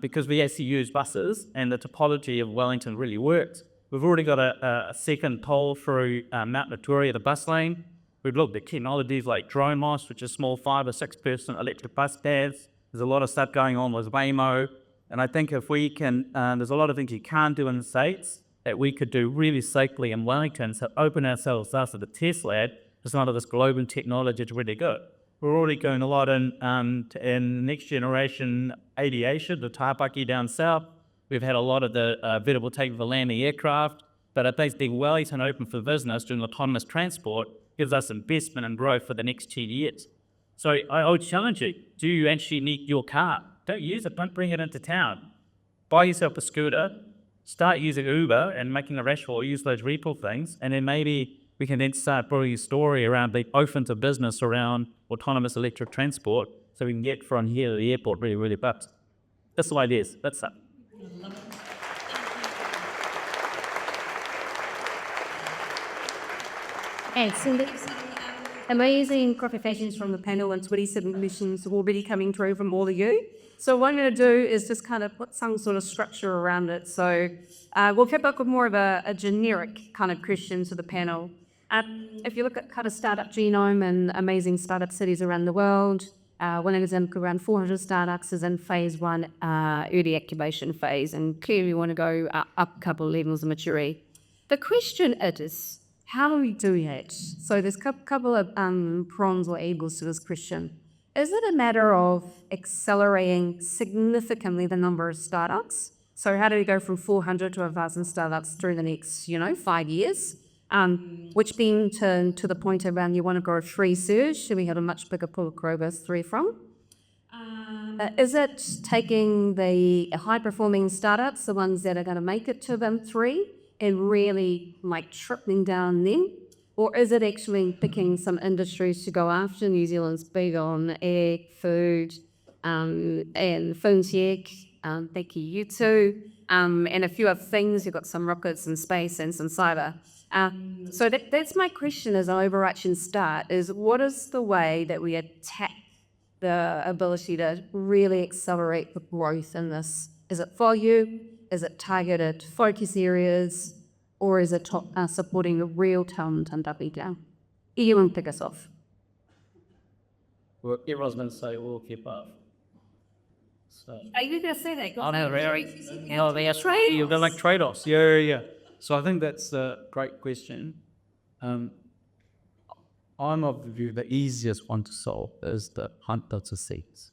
Because we actually use buses and the topology of Wellington really works. We've already got a second toll through Mount Drury, the bus lane. We've looked at technologies like drone moss, which is small 5 or 6 person electric bus paths. There's a lot of stuff going on with Waymo. And I think if we can, there's a lot of things you can't do in the States that we could do really safely in Wellington, so open ourselves up to the test lab for some of this global technology to really good. We're already going a lot in next generation aviation, the Tāpaki down south. We've had a lot of the vertical take of the landing aircraft, but I think being Wellington open for business doing autonomous transport gives us investment and growth for the next 10 years. So I would challenge you, do you actually need your car? Don't use it, don't bring it into town. Buy yourself a scooter, start using Uber and making a rash or use those repo things, and then maybe we can then start building a story around the open to business around autonomous electric transport so we can get from here to the airport really, really fast. That's the ideas. That's it. Excellent. Amazing contributions from the panel and 20 submissions already coming through from all of you. So what I'm going to do is just kind of put some sort of structure around it. So we'll kick off with more of a generic kind of question to the panel. If you look at kind of startup genome and amazing startup cities around the world, Wellington, around 400 startups is in phase 1 early activation phase, and clearly we want to go up a couple of levels of maturity. The question is, how do we do that? So there's a couple of prongs or angles to this question. Is it a matter of accelerating significantly the number of startups? So how do we go from 400 to 1,000 startups through the next, 5 years? Which being to the point around you want to grow 3 Serge, so we have a much bigger pool of grow those 3 from. Is it taking the high-performing startups, the ones that are going to make it to them 3, and really tripling down them? Or is it actually picking some industries to go after? New Zealand's big on egg, food, and fintech, thank you too, and a few other things. You've got some rockets and space and some cyber. So that's my question as an overarching start, is what is the way that we attack the ability to really accelerate the growth in this? Is it volume? Is it targeted focus areas? Or is it supporting the real talent and doubling down? Anyone pick us off? Well, everyone's going to say we'll keep up. So Are you going to say that? on our you're going to make trade-offs. Yeah. So I think that's a great question. I'm of the view the easiest one to solve is the hunt lots of seeds.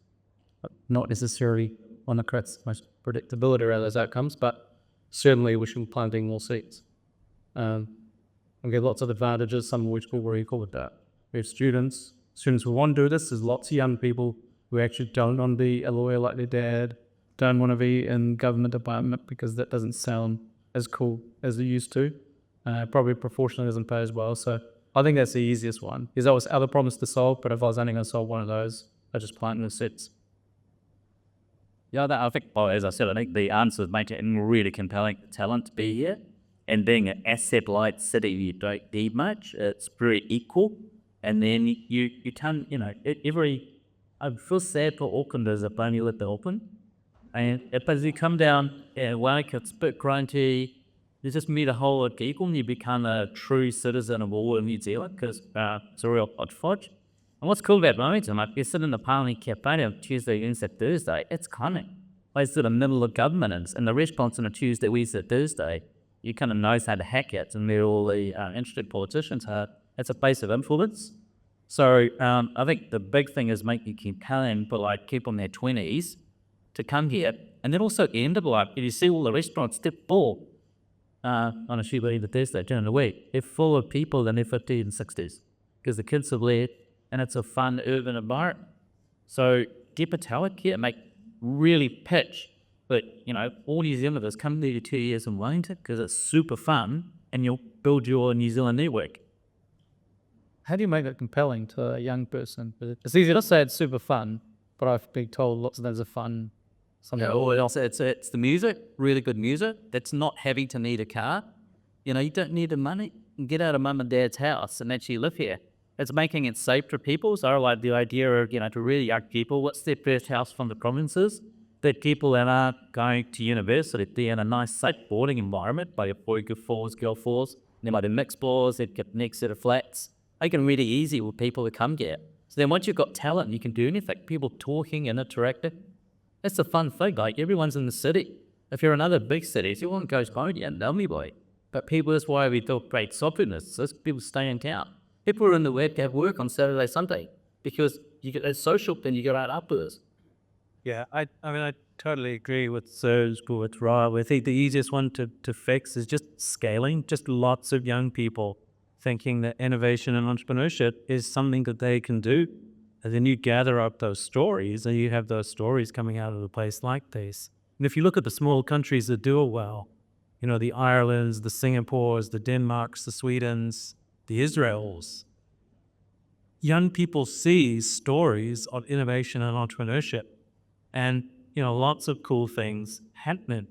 Not necessarily one that creates the most predictability around those outcomes, but certainly we should be planting more seeds. We get lots of advantages, some of which we'll already covered that. We have students who want to do this. There's lots of young people who actually don't want to be a lawyer like their dad, don't want to be in government department because that doesn't sound as cool as it used to. Probably proportionally doesn't pay as well. So I think that's the easiest one. There's always other problems to solve, but if I was only going to solve one of those, I just plant the seeds. Yeah, I think, as I said, I think the answer is making it really compelling talent to be here. And being an asset-light city, you don't need much. It's very equal. And then you turn, I feel sad for Aucklanders if only let them open. And as you come down, it's a bit grunty. You just meet a whole lot of people and you become a true citizen of all of New Zealand because it's a real hodgepodge. And what's cool about Wellington, you sit in the Parliament Cafe on Tuesday, Wednesday, Thursday, it's cunning. It's in the middle of government and the restaurants on a Tuesday, Wednesday, Thursday, you kind of knows how to hack it and where all the interested politicians are. It's a base of influence. So I think the big thing is make you compelling for people in their 20s to come here. And then also end of life, you see all the restaurants, they're full on a Tuesday, the Thursday during the week. They're full of people in their 50s and 60s because the kids have left and it's a fun urban environment. So get Patawa here, really pitch. But, all New Zealanders come there 2 years in Wellington because it's super fun and you'll build your New Zealand network. How do you make it compelling to a young person? It's easy to say it's super fun, what I've been told. Lots of those are fun. Yeah, or else it's the music, really good music. That's not having to need a car. You know, you don't need the money. You can get out of mum and dad's house and actually live here. It's making it safe for people. So I like the idea of, you know, to really young people, what's their first house from the provinces? That people that aren't going to university, they're in a nice safe boarding environment by your boy fours, girl fours. They might have mixed floors, they'd get the next set of flats. Make it really easy with people to come here. So then once you've got talent, you can do anything. People talking and interacting. That's the fun thing, like everyone's in the city. If you're in other big cities, everyone goes home, yeah, lovely boy. But people, that's why we do great softwareness, so people stay in town. People are in the web to have work on Saturday, Sunday, because you get a social thing, you get out uppers. Yeah, I mean, I totally agree with Serge, with Rob. I think the easiest one to fix is just scaling, just lots of young people thinking that innovation and entrepreneurship is something that they can do. And then you gather up those stories and you have those stories coming out of a place like this. And if you look at the small countries that do it well, you know, the Irelands, the Singapores, the Denmarks, the Swedens, the Israels, young people see stories of innovation and entrepreneurship and, you know, lots of cool things happening.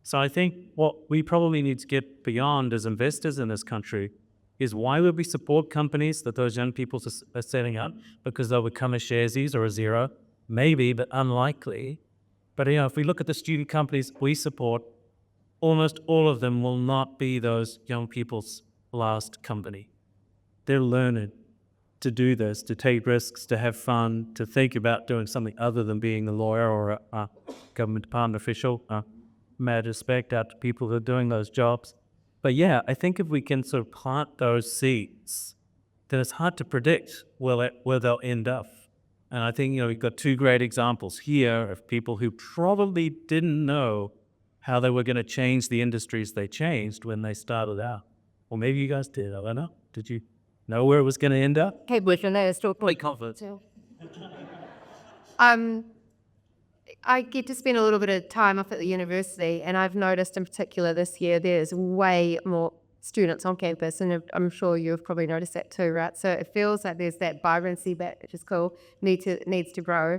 So I think what we probably need to get beyond as investors in this country is why would we support companies that those young people are setting up? Because they'll become a Sharesies or a Xero? Maybe, but unlikely. But, you know, if we look at the student companies we support, almost all of them will not be those young people's last company. They're learning to do this, to take risks, to have fun, to think about doing something other than being a lawyer or a government department official. Mad respect out to people who are doing those jobs. But yeah, I think if we can sort of plant those seeds, then it's hard to predict where they'll end up. And I think, you know, we've got two great examples here of people who probably didn't know how they were going to change the industries they changed when they started out. Or maybe you guys did, I don't know. Did you know where it was going to end up? Hey, Bush, I know it's still Quite confident. I get to spend a little bit of time up at the university, and I've noticed in particular this year there's way more students on campus, and I'm sure you've probably noticed that too, right? So it feels like there's that vibrancy back, which is cool, needs to grow.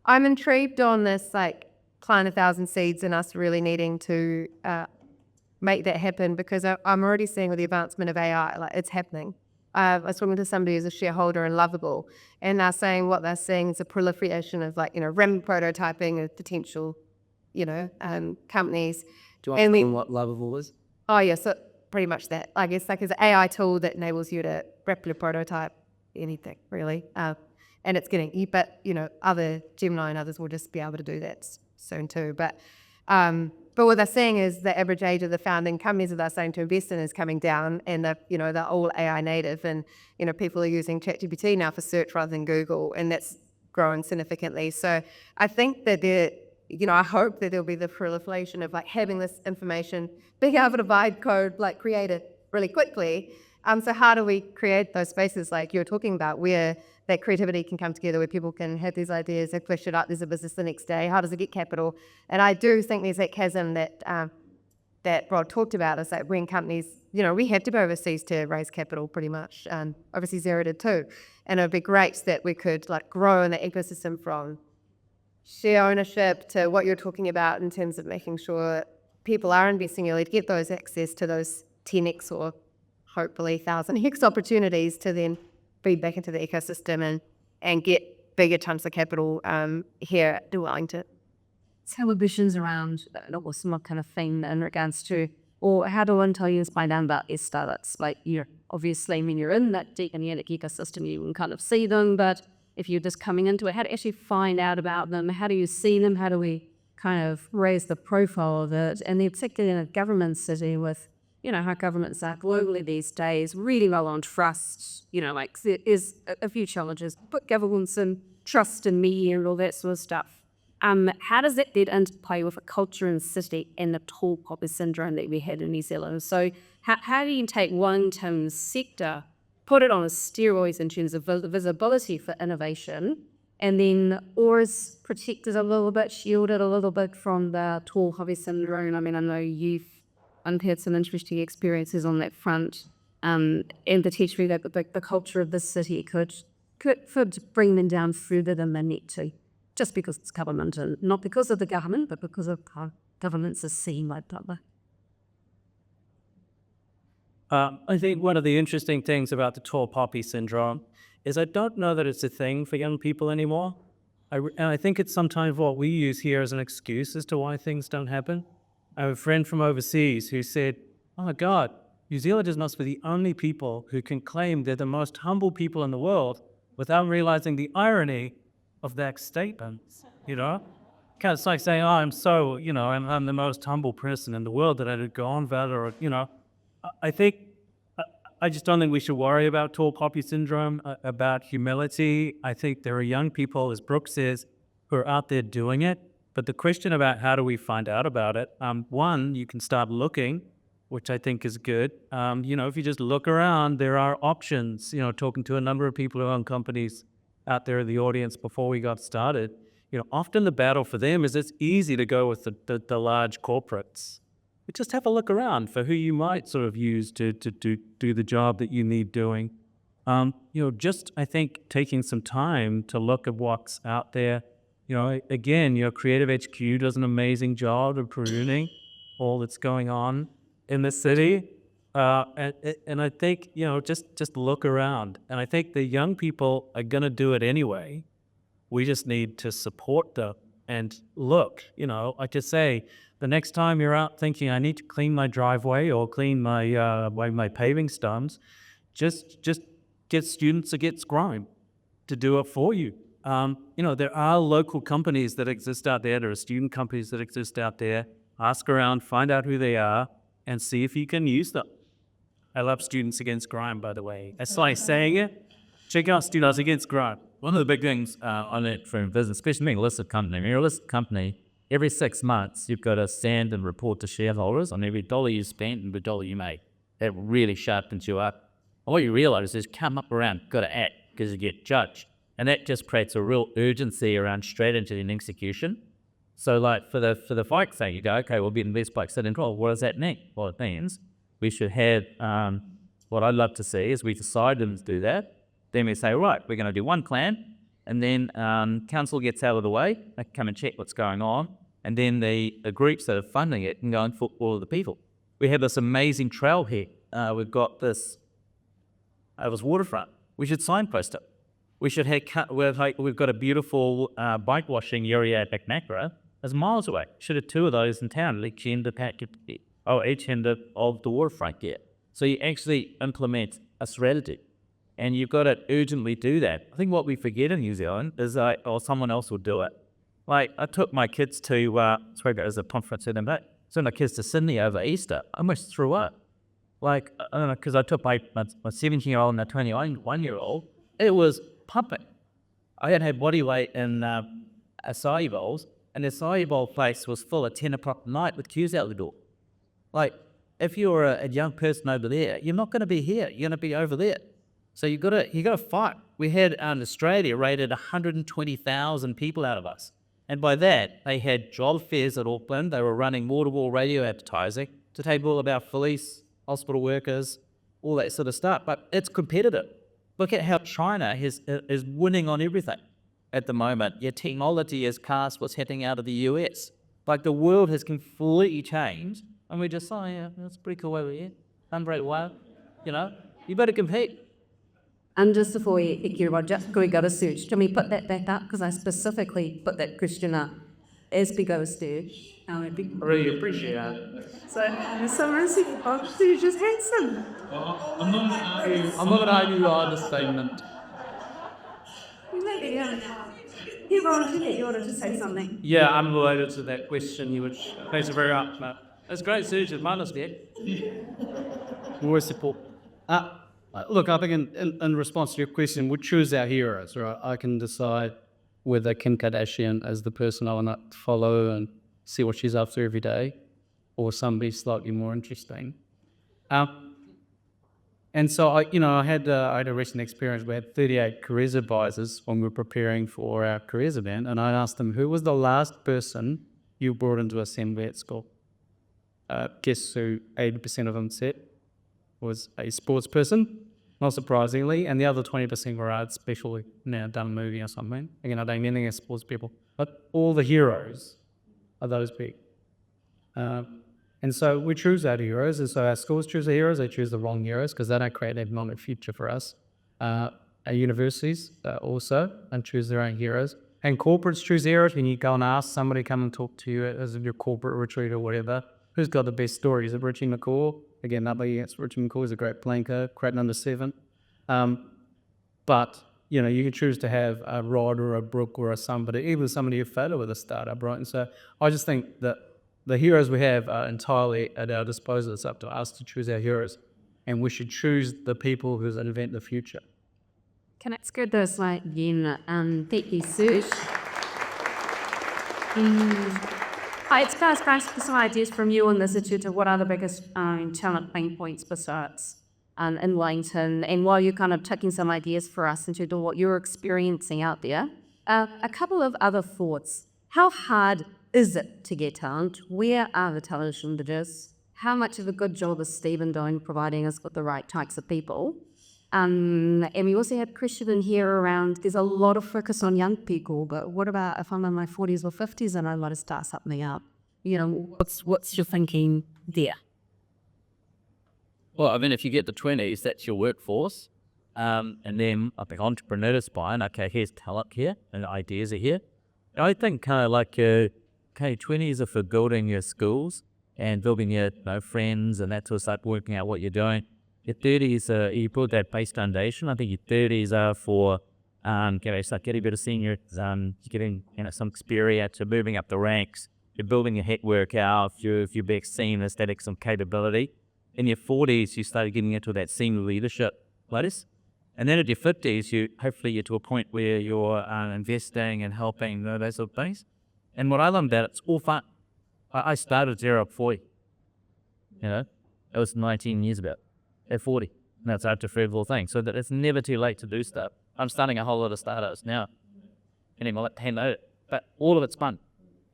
I'm intrigued on this, like, plant 1,000 seeds and us really needing to make that happen, because I'm already seeing with the advancement of AI, like, it's happening. I was talking to somebody who's a shareholder in Lovable, and they're saying what they're seeing is a proliferation of, like, you know, RIM prototyping of potential, you know, companies. Do you want to explain what Lovable is? Oh, yeah, so pretty much that. I guess, like, it's an AI tool that enables you to rapidly prototype anything, really. And it's getting, but, you know, other Gemini and others will just be able to do that soon too. But what they're seeing is the average age of the founding companies that they're starting to invest in is coming down, and they're all AI native, and, you know, people are using ChatGPT now for search rather than Google, and that's growing significantly. So I think that I hope that there'll be the proliferation of, like, having this information, being able to vibe code, like, create it really quickly. So how do we create those spaces like you're talking about, where that creativity can come together, where people can have these ideas, they flesh it up, there's a business the next day, how does it get capital? And I do think there's that chasm that Rod talked about, is that when companies, you know, we had to go overseas to raise capital pretty much, obviously Xero did too, and it would be great that we could, like, grow in the ecosystem from share ownership to what you're talking about in terms of making sure people are investing early to get those access to those 10x or hopefully 1,000x opportunities to then feed back into the ecosystem and get bigger chunks of capital here at Wellington. Televisions around or some kind of thing in regards to, or how do one tell you find out about startups? Like, you're obviously, when you're in that deep organic ecosystem, you can kind of see them, but if you're just coming into it, how to actually find out about them? How do you see them? How do we kind of raise the profile of it? And particularly in a government city with, you know, how governments are globally these days, really well on trust, you know, like, there is a few challenges, put governments in trust in media and all that sort of stuff. How does that then interplay with a culture in the city and the tall poppy syndrome that we had in New Zealand? So how do you take Wellington's sector, put it on a steroids in terms of visibility for innovation, and then, or is protected a little bit, shielded a little bit from the tall poppy syndrome? I mean, I know you've had some interesting experiences on that front, and potentially that the culture of the city could bring them down further than they need to. just because it's government, and not because of the government, but because of how governments are seen by the public. I think one of the interesting things about the tall poppy syndrome is I don't know that it's a thing for young people anymore. And I think it's sometimes what we use here as an excuse as to why things don't happen. I have a friend from overseas who said, oh my God, New Zealanders must be the only people who can claim they're the most humble people in the world without realizing the irony of that statement, you know? Kind of it's like saying, oh, I'm the most humble person in the world that I did go on about, or, you know. I just don't think we should worry about tall poppy syndrome, about humility. I think there are young people, as Brooke says, who are out there doing it. But the question about how do we find out about it, one, you can start looking, which I think is good. If you just look around, there are options. Talking to a number of people who own companies out there in the audience before we got started, often the battle for them is it's easy to go with the large corporates. But just have a look around for who you might sort of use to do the job that you need doing. I think taking some time to look at what's out there. Again, Creative HQ does an amazing job of pruning all that's going on in the city. And I think, just look around. And I think the young people are going to do it anyway. We just need to support them and look, I just say, the next time you're out thinking I need to clean my driveway or clean my paving stones, just get students against grime to do it for you. There are local companies that exist out there. There are student companies that exist out there. Ask around, find out who they are, and see if you can use them. I love Students Against Grime, by the way. That's like saying it. Check out Students Against Grime. One of the big things on it for business, especially being a listed company, when you're a listed company, every 6 months, you've got to stand and report to shareholders on every dollar you spent and every dollar you made. That really sharpens you up. And what you realize is come up around, got to act because you get judged. And that just creates a real urgency around strategy and execution. So like for the bike thing, you go, okay, we'll be in the best bike sit and control. What does that mean? Well, it means we should have, what I'd love to see is we decide to do that. Then we say, right, we're going to do one plan. And then council gets out of the way. They can come and check what's going on. And then the groups that are funding it can go and foot all of the people. We have this amazing trail here. We've got this waterfront. We should signpost it. We should have, we've got a beautiful bike washing area at Macnacra. It's miles away. Should have 2 of those in town, each end of the waterfront here. So you actually implement a strategy. And you've got to urgently do that. I think what we forget in New Zealand is someone else will do it. Like, I took my kids to, there's a conference in Hnry. Sent my kids to Sydney over Easter. I almost threw up. Like, I don't know, because I took my 17-year-old and a 21-year-old. It was pumping. I had had body weight in acai bowls, and the acai bowl place was full at 10 o'clock at night with queues out the door. Like, if you're a young person over there, you're not going to be here. You're going to be over there. So you got to fight. We had in Australia rated 120,000 people out of us. And by that, they had job fairs at Auckland. They were running wall-to-wall radio advertising to take all about police, hospital workers, all that sort of stuff. But it's competitive. Look at how China is winning on everything at the moment. Your technology has cast what's happening out of the US. Like the world has completely changed. And we just say, yeah, that's pretty cool over here. Done very well. You better compete. And just before we hear about just going to search, can we put that back up? Because I specifically put that question up as we go stage. I really appreciate that. So, Serge is just handsome. I'm not going to argue the statement. You wanted to say something. Yeah, unrelated to that question, which thanks very much, Matt. That's great, Serge. It's minus there. Always support. Look, I think in response to your question, we choose our heroes, right? I can decide whether Kim Kardashian is the person I want to follow and see what she's up to every day, or somebody slightly more interesting. And so I had a recent experience. We had 38 careers advisors when we were preparing for our careers event, and I asked them, who was the last person you brought into assembly at school? Guess who 80% of them said was a sports person. not surprisingly, and the other 20% were art, especially now done a movie or something. Again, I don't mean anything as sports people, but all the heroes are those big. And so we choose our heroes, and so our schools choose the heroes, they choose the wrong heroes because they don't create an economic future for us. Our universities also and choose their own heroes. And corporates choose heroes when you go and ask somebody come and talk to you as your corporate retreat or whatever, who's got the best stories? Is it Richie McCaw? Again, nobody against Richie McCaw, he's a great blanker, creating under 7. But, you know, you can choose to have a Rod or a Brooke or a somebody, even somebody who failed with a startup, right? And so I just think that the heroes we have are entirely at our disposal. It's up to us to choose our heroes. And we should choose the people who invent the future. Can I skirt this slide again? Thank you, Serge. It's first some ideas from you on this issue to what are the biggest talent pain points besides in Wellington, and while you're kind of taking some ideas for us into what you're experiencing out there, a couple of other thoughts. How hard is it to get talent? Where are the talent shortages? How much of a good job is Stephen doing providing us with the right types of people? And we also had a question in here around, there's a lot of focus on young people, but what about if I'm in my 40s or 50s and I want to start something up? You know, what's your thinking there? Well, I mean, if you get the 20s, that's your workforce. And then I think entrepreneurs buying, okay, here's talent here and ideas are here. I think kind of like, 20s are for building your skills and building your friends and that sort of stuff, working out what you're doing. Your 30s, you build that base foundation. I think your 30s are for getting a bit of senior, getting some experience, you're moving up the ranks, you're building your network out, if you're being seen as that some capability. In your 40s, you started getting into that senior leadership place. And then at your 50s, hopefully you're to a point where you're investing and helping those sort of things. And what I love about it's all fun. I started Xero at 40. It was 19 years ago. At 40. And that's after a little thing. So that it's never too late to do stuff. I'm starting a whole lot of startups now. Anyway, I'll hand over. But all of it's fun.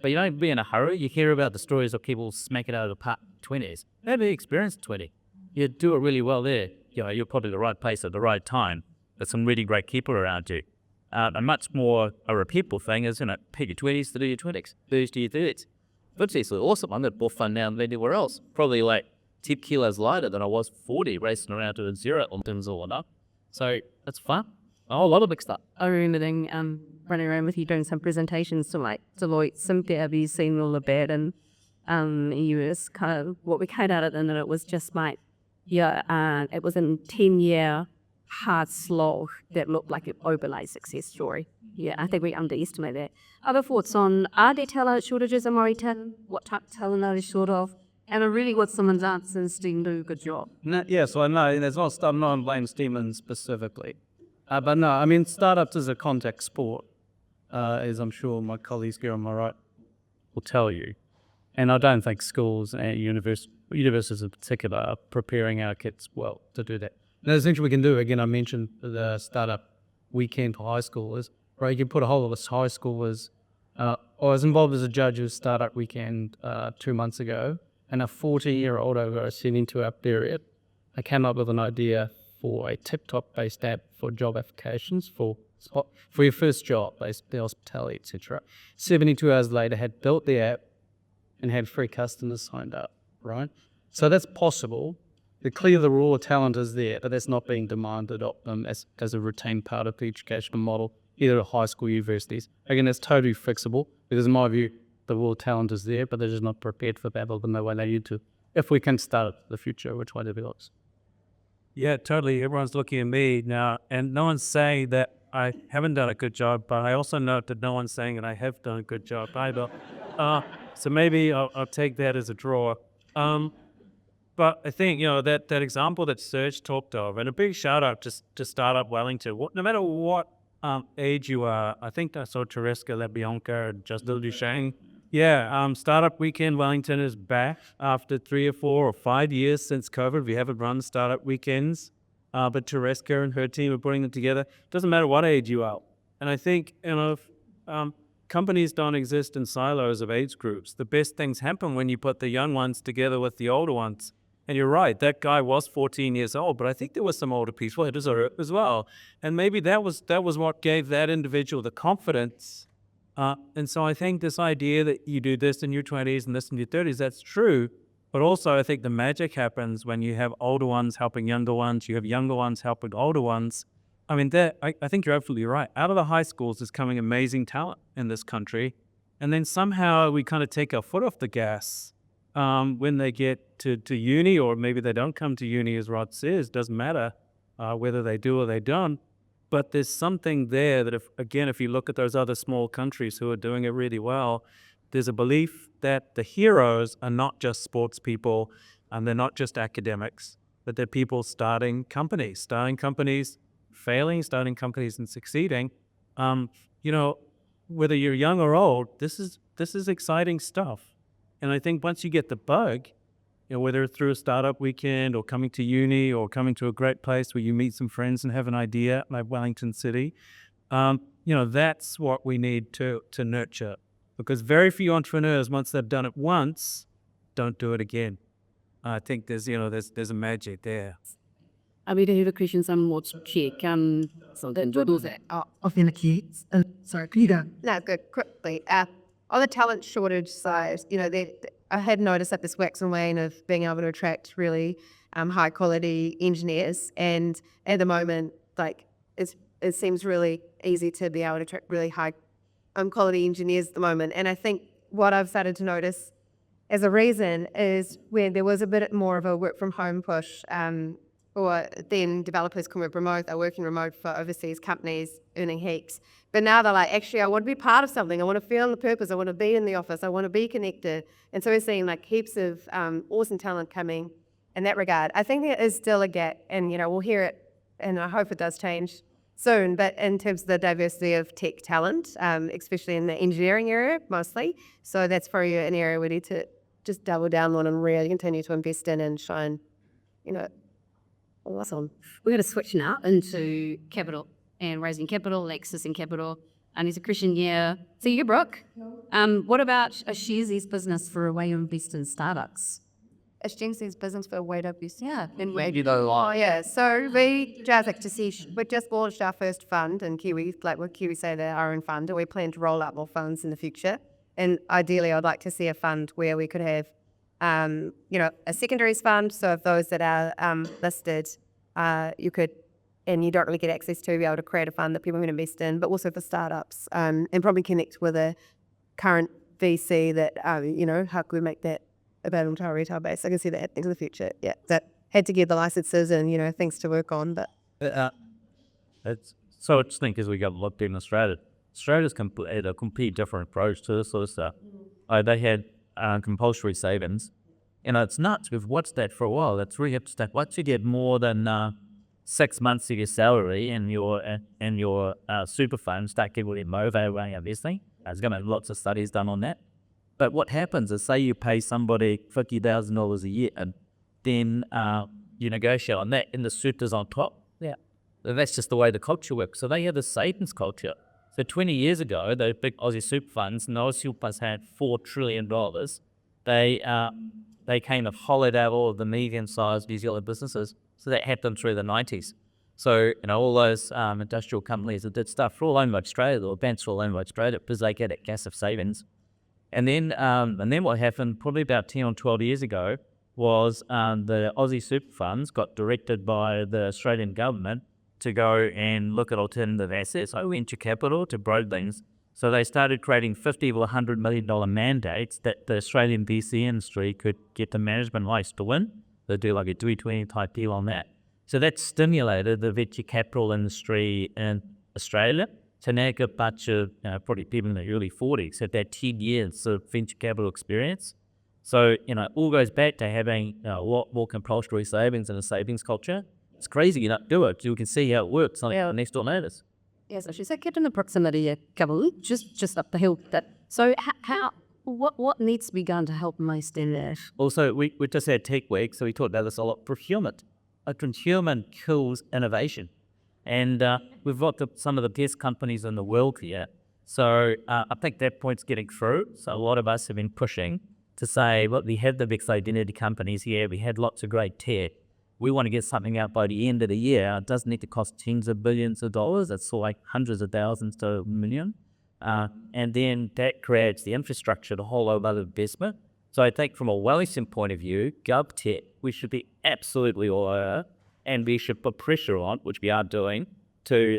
But you don't be in a hurry. You hear about the stories of people smack it out of the park in 20s. Have the experience at 20. You do it really well there. You're probably the right place at the right time. There's some really great people around you. A much more a repeatable thing is, pick your 20s to do your 20s. 30s to your 30s. 50s are awesome. I'm going to more fun now than anywhere else. Probably like 10 kilos lighter than I was 40 racing around to Xero on things or whatnot. So that's fun. A whole lot of big stuff. I remember running around with you doing some presentations to like Deloitte, Cynthia, have you seen all of that? And you was kind of what we came out of, and it was just like, it was a 10-year hard slog that looked like an overlay success story. Yeah, I think we underestimate that. Other thoughts on, are there talent shortages in Wellington? What type of talent are they short of? And really what someone's answers to do a good job. So I know there's not stuff, not blame Stephen specifically. But no, I mean, startups is a contact sport, as I'm sure my colleagues here on my right will tell you. And I don't think schools and universities in particular are preparing our kids well to do that. And there's things we can do. Again, I mentioned the startup weekend for high schoolers, right? You can put a whole lot of high schoolers. I was involved as a judge of startup weekend 2 months ago. And a 14-year-old I was sent into our period, I came up with an idea for a TikTok-based app for job applications for your first job, basically hospitality, etc. 72 hours later, had built the app and had 3 customers signed up, right? So that's possible. Clearly the raw talent is there, but that's not being demanded of them as a retained part of the educational model, either at high school or universities. Again, that's totally fixable, because in my view, the raw talent is there, but they're just not prepared for that in the way they need to. If we can start the future, which way it looks. Yeah, totally. Everyone's looking at me now, and no one's saying that I haven't done a good job, but I also note that no one's saying that I have done a good job either. So maybe I'll take that as a draw. But I think, that example that Serge talked of, and a big shout out to Startup Wellington, no matter what age you are, I think I saw Tereska LaBianca and Justin Duchesne. Yeah, Startup Weekend Wellington is back after 3 or 4 or 5 years since COVID. We haven't run startup weekends, but Tereska and her team are putting them together. It doesn't matter what age you are. And I think, companies don't exist in silos of age groups. The best things happen when you put the young ones together with the older ones. And you're right, that guy was 14 years old, but I think there were some older people as well. And maybe that was what gave that individual the confidence. And so I think this idea that you do this in your 20s and this in your 30s, that's true. But also I think the magic happens when you have older ones helping younger ones, you have younger ones helping older ones. I mean, I think you're absolutely right. Out of the high schools is coming amazing talent in this country. And then somehow we kind of take our foot off the gas when they get to uni, or maybe they don't come to uni, as Rod says. Doesn't matter whether they do or they don't. But there's something there that, if you look at those other small countries who are doing it really well, there's a belief that the heroes are not just sports people and they're not just academics, but they're people starting companies, failing, starting companies and succeeding. Whether you're young or old, this is exciting stuff. And I think once you get the bug, whether it's through a startup weekend or coming to uni or coming to a great place where you meet some friends and have an idea, like Wellington City, that's what we need to nurture. Because very few entrepreneurs, once they've done it once, don't do it again. I think there's a magic there. Aotearoa questions on what's check and so then do that. Sorry, can you go? No, good. Quickly. On the talent shortage side, I had noticed that this wax and wane of being able to attract really high quality engineers, and at the moment, it seems really easy to be able to attract really high quality engineers at the moment. And I think what I've started to notice as a reason is when there was a bit more of a work from home push, or then developers can work remote, they're working remote for overseas companies, earning heaps. But now they're like, actually, I want to be part of something. I want to feel the purpose. I want to be in the office. I want to be connected. And so we're seeing heaps of awesome talent coming in that regard. I think there is still a gap, and we'll hear it, and I hope it does change soon. But in terms of the diversity of tech talent, especially in the engineering area mostly, so that's probably an area we need to just double down on and really continue to invest in and shine. Awesome. We're going to switch now into capital and raising capital, accessing capital. And it's a Christian year. So you, Brooke, what about a Sharesies business for a way to invest in startups? A Sharesies business for a way to invest. Yeah. Oh, yeah. So we just launched our first fund in Kiwi, what Kiwi say they're our own fund, and we plan to roll out more funds in the future. And ideally, I'd like to see a fund where we could have a secondaries fund. So if those that are listed, you could, and you don't really get access to, be able to create a fund that people can invest in, but also for startups, and probably connect with a current VC that, how could we make that available to our retail base? I can see that happening in the future. Yeah, that had to get the licenses and, things to work on. But it's so interesting because we got looked in Australia. Australia's had a complete different approach to this sort of stuff. They had compulsory savings. It's nuts. We've watched that for a while. That's really interesting. Once you get more than 6 months of your salary and your super fund, start getting motivated around investing. There's going to be lots of studies done on that. But what happens is, say you pay somebody $50,000 a year, and then you negotiate on that, and the suitors on top. Yeah, so that's just the way the culture works. So they have a savings culture. So 20 years ago, the big Aussie super funds, and those super funds had $4 trillion. They kind of hollowed out all of the medium-sized New Zealand businesses. So that happened through the 90s. So, all those industrial companies that did stuff were all owned by Australia, or banks were all owned by Australia, because they get massive savings. And then what happened probably about 10 or 12 years ago was the Aussie super funds got directed by the Australian government to go and look at alternative assets, like venture capital, to grow things. So they started creating $50 or $100 million mandates that the Australian VC industry could get the management rights to win. They do like a 320 type deal on that. So that stimulated the venture capital industry in Australia. So now you got a bunch of probably people in their early 40s have that 10 years of venture capital experience. So, it all goes back to having a lot more compulsory savings and a savings culture. It's crazy you don't do it. You can see how it works on the next door neighbours. Yes, so she said kept in the proximity of capital, just up the hill. So what needs to be done to help most in that? Also, we just had Tech Week, so we talked about this a lot. Procurement. Procurement kills innovation. And we've got some of the best companies in the world here. So I think that point's getting through. So a lot of us have been pushing to say, look, we have the mixed identity companies here, we had lots of great tech. We want to get something out by the end of the year. It doesn't need to cost tens of billions of dollars. It's like hundreds of thousands to a million. And then that creates the infrastructure, the whole lot of other investment. So I think from a Wellington point of view, GovTech, we should be absolutely all over, and we should put pressure on, which we are doing, to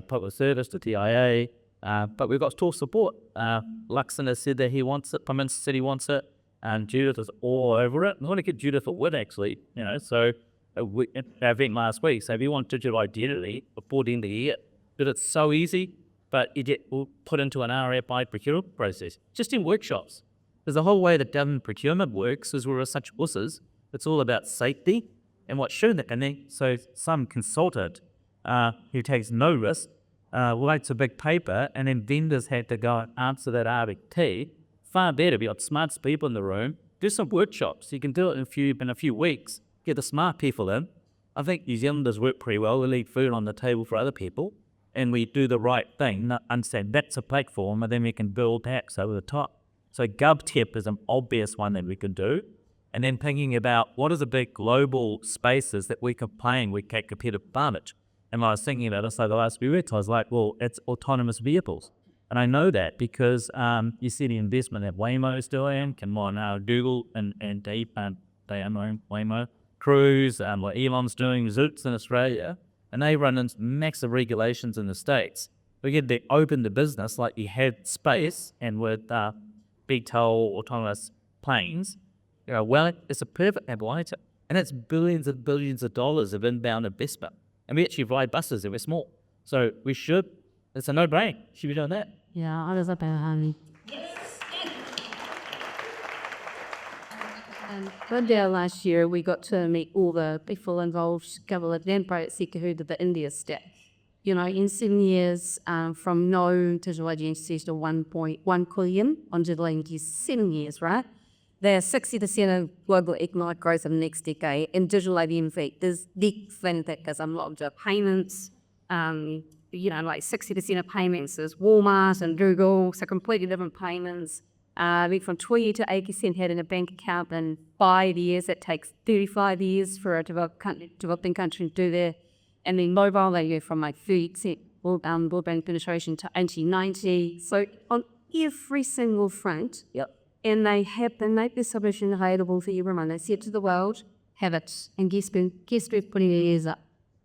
public service, to TIA, but we've got full support. Luxon has said that he wants it, Prime Minister said he wants it, and Judith is all over it. I want to get Judith a win, actually, so our event last week, so if you want digital identity before the end of the year, but it's so easy, but we'll put into an RFI procurement process, just in workshops. Because the whole way that government procurement works is we're such wusses, it's all about safety and what's shown that. And then, so some consultant who takes no risk writes a big paper, and then vendors had to go and answer that RFT. Far better if you've got smart people in the room, do some workshops. You can do it in a few weeks, get the smart people in. I think New Zealanders work pretty well. We leave food on the table for other people, and we do the right thing, not understand that's a platform, and then we can build apps over the top. So GovTech is an obvious one that we could do. And then thinking about what are the big global spaces that we can play in, we take competitive advantage. And when I was thinking about this over the last few weeks, I was like, well, it's autonomous vehicles. And I know that because you see the investment that Waymo's doing, Google and they own Waymo, Cruise, what Elon's doing, Zoots in Australia, and they run into massive regulations in the States. We get to open the business like you had space, and with VTOL autonomous planes, well, it's a perfect application. And it's billions and billions of dollars of inbound investment. And we actually ride buses and we're small. So it's a no-brainer. Should be doing that. Yeah, I was up at one day last year, we got to meet all the people involved, government and private sector, who did the India step. In 7 years, from no digital identities to 1.1 billion on digital identities, 7 years, right? They're 60% of global economic growth in the next decade. In digital identity, there's big thing that gets unlocked up payments. Like 60% of payments is Walmart and Google, so completely different payments. Went from 20 to 80% had in a bank account in 5 years. That takes 35 years for a developing country to do that. And then mobile, they go from 30% broadband penetration to 80-90. So on every single front, and they make this solution available for everyone. They said to the world, have it. And guess who's putting their ears up?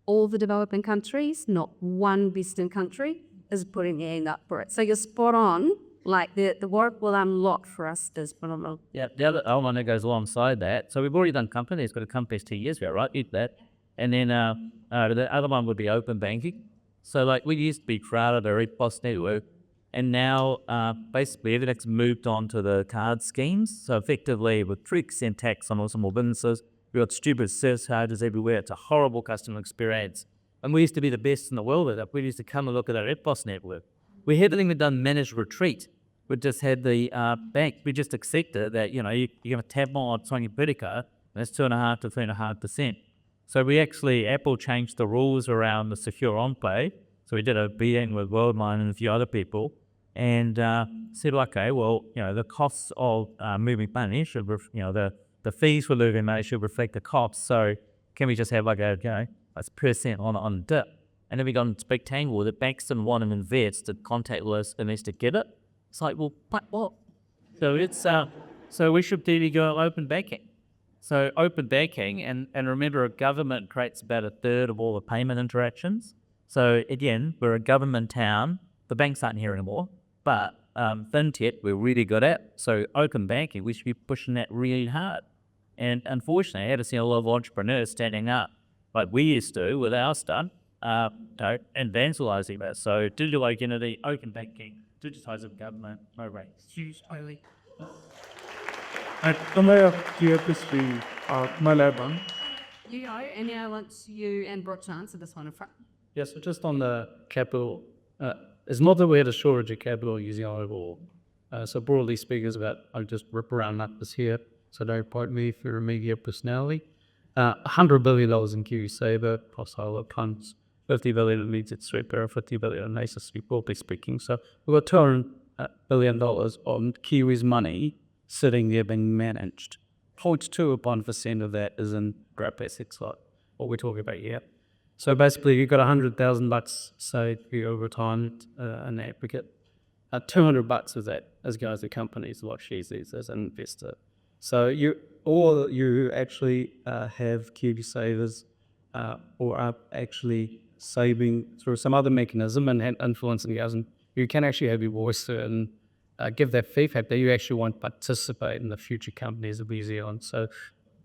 All the developing countries, not one Western country, is putting their hand up for it. So you're spot on. Like the work will unlock for us is phenomenal. Yeah, the other element that goes alongside that, so we've already done companies, got a company 2 years ago, right? Did that. And then the other one would be open banking. So we used to be crowded our EPOS network, and now basically everything's moved on to the card schemes. So effectively with 3% tax on all small businesses, we've got stupid surcharges everywhere. It's a horrible customer experience. And we used to be the best in the world at it. We used to come and look at our EPOS network. We haven't even done managed retreat. We just had the bank. We just accepted that, you have a tab on your credit card, and it's 2.5 to 3.5%. So Apple changed the rules around the secure on-play. So we did a meeting with Worldline and a few other people, and said, okay, well, the costs of moving money should, the fees for moving money should reflect the costs. So can we just have a percent on dip? And then we got into big tangle that banks didn't want to invest in contactless unless to get it. It's like, well, but what? So we should really go open banking. So open banking, and remember, a government creates about a third of all the payment interactions. So again, we're a government town. The banks aren't here anymore, but fintech we're really good at. So open banking, we should be pushing that really hard. And unfortunately, I had to see a lot of entrepreneurs standing up like we used to with our stuff, and vandalizing that. So digital identity, open banking, digitizing government, no rates. Huge, only. And I want you and Brooke to answer this one in front. Yeah, so just on the capital, it's not that we had a shortage of capital using overall. So broadly speaking, I'll just rip around numbers here, so don't quote me for immediate personality. $100 billion in KiwiSaver across all of funds, $50 billion in Immediate Street Bearer, $50 billion in Aces Street, broadly speaking. So we've got $200 billion on Kiwis' money sitting there being managed. 0.2% of that is in birthplace, like what we're talking about here. So basically, you've got $100,000, say, for your retirement in aggregate. $200 of that goes to companies like Sharesies as an investor. So you actually have KiwiSavers or are actually saving through some other mechanism and influencing others. And you can actually have your voice and give that feedback that you actually want to participate in the future companies of New Zealand. So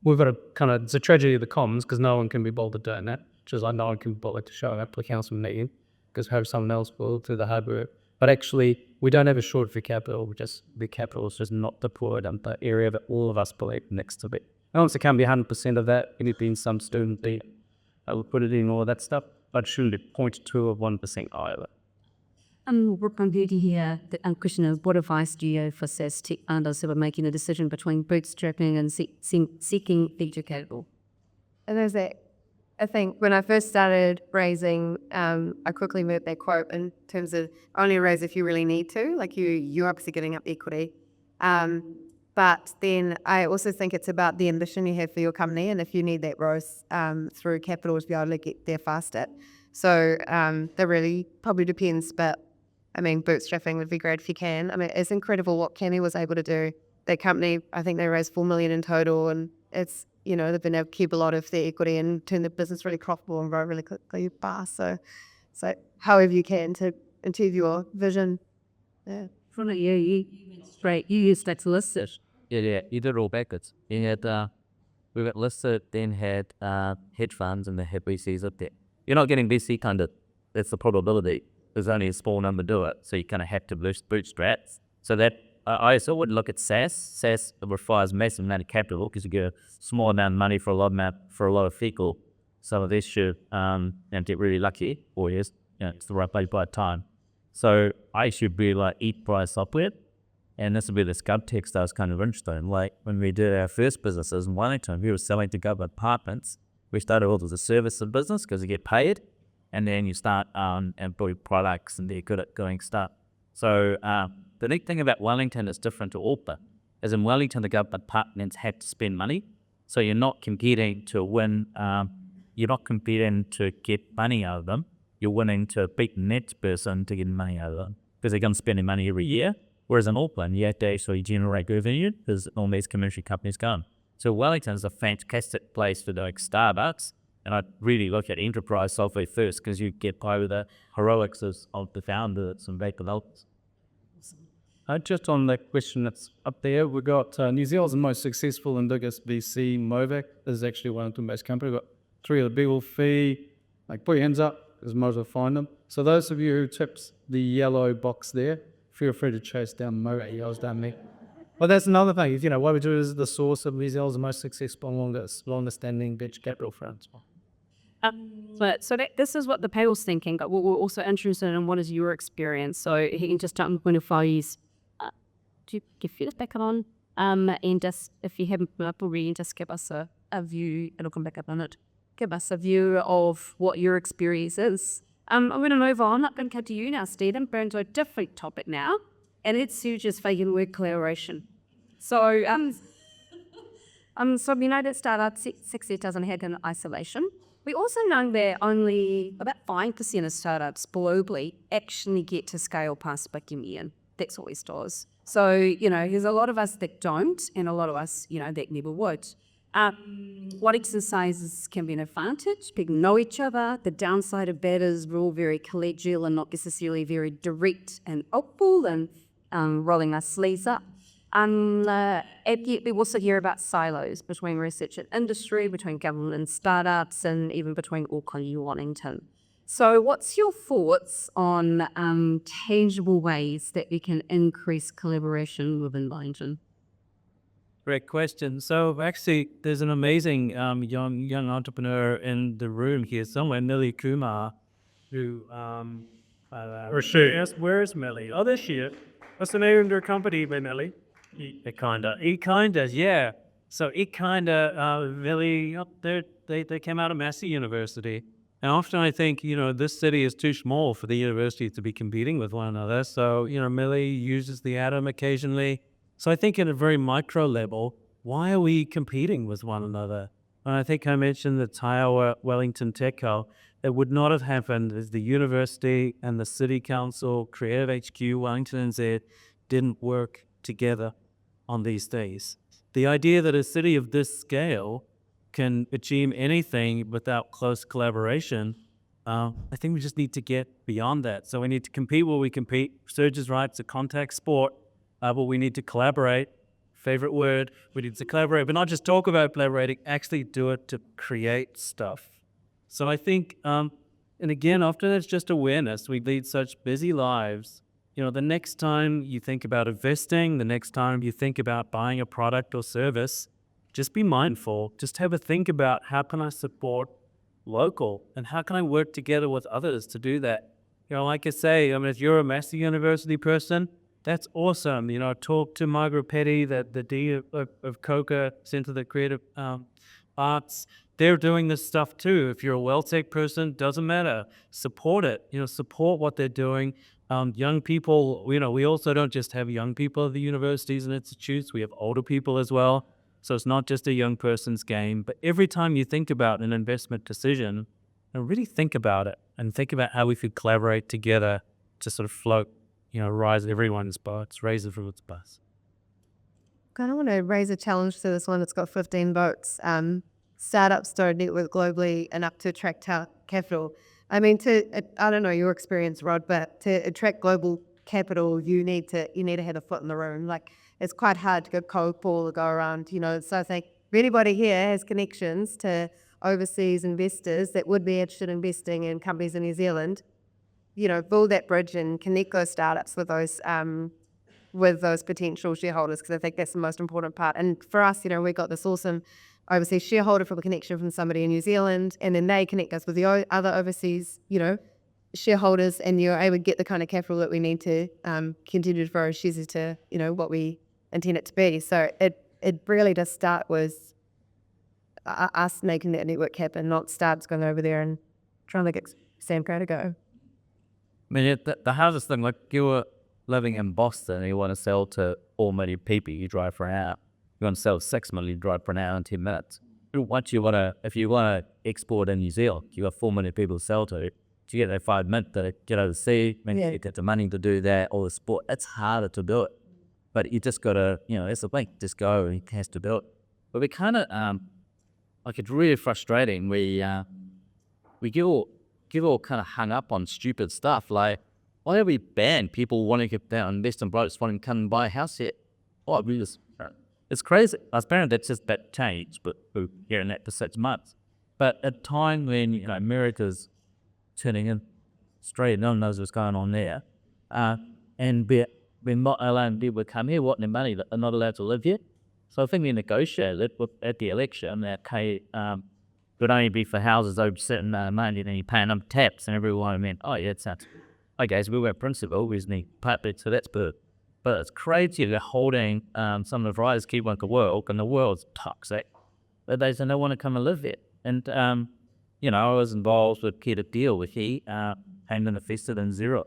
we've got it's a tragedy of the commons because no one can be bothered doing that. Just like no one can be bothered to show up to a council meeting because hope someone else will do the hard work. But actually, we don't have a shortage for capital. The capital is just not deployed in the area that all of us believe next to it. No one's can't be 100% of that. It been some student debt. I will put it in all that stuff, but shouldn't be 0.2 of 1% either. Brooke, I'm here to hear the question of what advice do you have for SaaS tech founders who are making a decision between bootstrapping and seeking venture capital? And there's that. I think when I first started raising, I quickly moved that quote in terms of only raise if you really need to, like you're obviously getting up equity. But then I also think it's about the ambition you have for your company and if you need that growth through capital to be able to get there faster. So that really probably depends, but I mean, bootstrapping would be great if you can. I mean, it's incredible what Cammy was able to do. Their company, I think they raised $4 million in total, and it's, they've been able to keep a lot of their equity and turn the business really profitable and grow really quickly fast. So however you can to achieve your vision. Yeah. You used that to list it. Yeah, you did it all backwards. You had, we got listed, then had hedge funds, and then had VCs up there. You're not getting VC funded. That's the probability. There's only a small number do it, so you kind of have to bootstrap. So that I also would look at SaaS. SaaS requires massive amount of capital because you get a small amount of money for a lot of fecal. Some of this should and get really lucky, or yes, it's the right place by time. So I should be like eat price software, and this would be the scub text I was kind of interested in. Like when we did our first businesses in Wellington, we were selling to government departments. We started all as a service of business because you get paid, and then you start and build products, and they're good at doing stuff. So the neat thing about Wellington is different to Auckland. As in Wellington, the government departments have to spend money, so you're not competing to win. You're not competing to get money out of them. You're winning to beat the next person to get money out of them because they're going to spend money every year. Whereas in Auckland, you have to actually generate revenue because all these commercial companies come. So Wellington is a fantastic place for doing Starbucks, and I'd really look at enterprise software first because you get by with the heroics of the founders and great developers. Just on that question that's up there, we've got New Zealand's most successful and biggest VC, Movac, is actually one of the best companies. We've got 3 of the big will fee, like put your hands up, because most will find them. So those of you who tipped the yellow box there, feel free to chase down Movac yells down there. Well, that's another thing. What we do is the source of New Zealand's most successful and longest-standing venture capital firms. This is what the panel's thinking, but we're also interested in what is your experience. So he can just jump in if do you give this back on? And just if you haven't been up already, just give us a view. It'll come back up on it. Give us a view of what your experience is. I'm going to move on. I'm going to come to you now, Stephen. Burn to a different topic now, and it's Serge's favourite word, collaboration. So, so United startup 60,000 head in isolation. We also know that only about 5% of startups globally actually get to scale past $1 million. That's what we does. So, there's a lot of us that don't, and a lot of us, that never would. What exercises can be an advantage? People know each other. The downside of that is we're all very collegial and not necessarily very direct and open and rolling our sleeves up. And yet we also hear about silos between research and industry, between government and startups, and even between Auckland and Wellington. So what's your thoughts on tangible ways that we can increase collaboration within Wellington? Great question. So actually, there's an amazing young entrepreneur in the room here somewhere, Millie Kumar, who where is Millie? Oh, there she is. What's the name of their company by Millie? E-Kinda, yeah. So E-Kinda, Millie, they came out of Massey University. And often I think, this city is too small for the universities to be competing with one another. So, Millie uses the atom occasionally. So I think at a very micro level, why are we competing with one another? And I think I mentioned the Aotearoa Wellington Tech Hub. It would not have happened if the university and the city council, Creative HQ, Wellington NZ didn't work together on these days. The idea that a city of this scale can achieve anything without close collaboration, I think we just need to get beyond that. So we need to compete where we compete. Serge is right, it's a contact sport, but we need to collaborate. Favorite word, we need to collaborate, but not just talk about collaborating, actually do it to create stuff. So I think, and again, often it's just awareness. We lead such busy lives. You know, the next time you think about investing, the next time you think about buying a product or service, just be mindful. Just have a think about how can I support local and how can I work together with others to do that. You know, like I say, I mean, if you're a Massey University person, that's awesome. You know, talk to Margaret Petty, the D of COCA, Centre of the Creative Arts. They're doing this stuff too. If you're a WellTech person, doesn't matter. Support it. You know, support what they're doing. Young people, you know, we also don't just have young people at the universities and institutes. We have older people as well. So it's not just a young person's game. But every time you think about an investment decision, and really think about it and think about how we could collaborate together to sort of float, you know, rise everyone's boats, raise everyone's boats. Kind of want to raise a challenge to this one that's got 15 votes. Startups don't network globally enough to attract capital. I mean, I don't know your experience, Rod, but to attract global capital, you need to have a foot in the room. Like, it's quite hard to go cold call or go around, you know. So I think if anybody here has connections to overseas investors that would be interested in investing in companies in New Zealand, you know, build that bridge and connect those startups with those potential shareholders, because I think that's the most important part. And for us, you know, we got this awesome overseas shareholder from a connection from somebody in New Zealand, and then they connect us with the other overseas, you know, shareholders, and you're able to get the kind of capital that we need to continue to grow Sharesies to, you know, what we intend it to be. So it really does start with us making that network happen, not starts going over there and trying to get Sam Crow to go. I mean, the hardest thing, like you were living in Boston and you want to sell to 4 million people, you drive for an hour. You want to sell 6 million, you drive for an hour and 10 minutes. If you want to export in New Zealand, you got 4 million people to sell to get that 5 minutes to get overseas, you get the money to do that, or the sport, it's harder to do it. But you just got to, you know, it's a bank, just go and he has to do it. But we kind of, like, it's really frustrating. We get all kind of hung up on stupid stuff. Like, why are we banned people wanting to get down and invest in blokes wanting to come and buy a house here? Oh, it's crazy. I was apparently that's just that change, but we're hearing that for 6 months. But at a time when, you know, America's turning in Australia, no one knows what's going on there, and we're not allowing people to come here wanting their money that are not allowed to live here. So I think we negotiated at the election that it would only be for houses over certain money, and then you paying them tax, and everyone went, oh yeah, it sounds okay. So we went principle, we just need partly, so that's good. But it's crazy they're holding some of the riders keep on the world, and the world's toxic. But they don't want to come and live there. And you know, I was involved with Get a Deal with came and invested in Xero.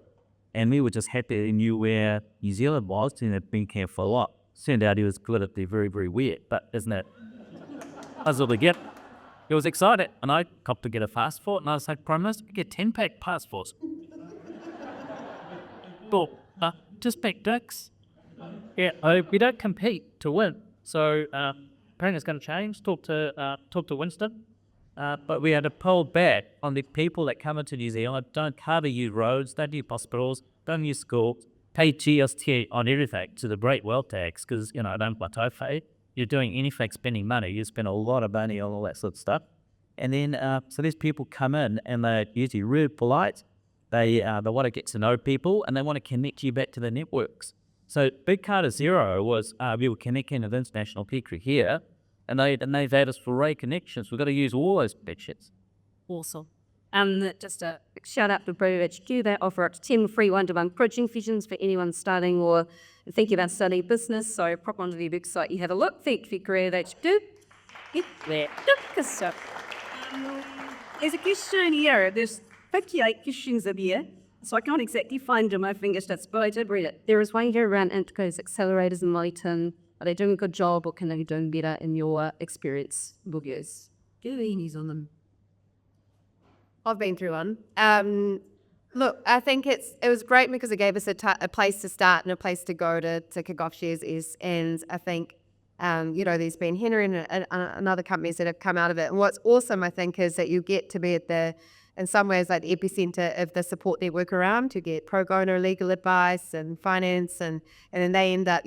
And we were just happy he knew where New Zealand was and had been here for a lot. Turned out he was politically very, very weird, but isn't it? That's what we get. He was excited, and I copped to get a passport, and I was like, Prime Minister, we get 10-pack passports. Well, just pack dicks. Yeah, we don't compete to win. So apparently it's going to change. Talk to Winston. But we had to pull back on the people that come into New Zealand, don't hardly use roads, don't use hospitals, don't use schools, pay GST on everything to the great wealth tax, because, you know, don't pay. You're doing anything spending money, you spend a lot of money on all that sort of stuff. And then, so these people come in and they're usually really polite, they want to get to know people, and they want to connect you back to the networks. So big part of Xero was we were connecting with international people here, and they've had us for Ray connections. We've got to use all those connections. Awesome. Just a shout out to Brooke HQ. They offer up to 10 free one-to-one coaching sessions for anyone starting or thinking about studying business. So pop onto the website, you have a look. Thank you, Creative HQ. Get there. There's a question here. There's 58 questions in here. So I can't exactly find it on my fingertips, but I did read it. There is one here around Interco's accelerators in Wellington. Are they doing a good job, or can they be doing better in your experience, Boogers? Do the on them. I've been through one. Look, I think it was great because it gave us a place to start and a place to go to kick off Sharesies. And I think, there's been Hnry and other companies that have come out of it. And what's awesome, I think, is that you get to be in some ways, like the epicenter of the support network around to get pro bono legal advice and finance. And then they end up,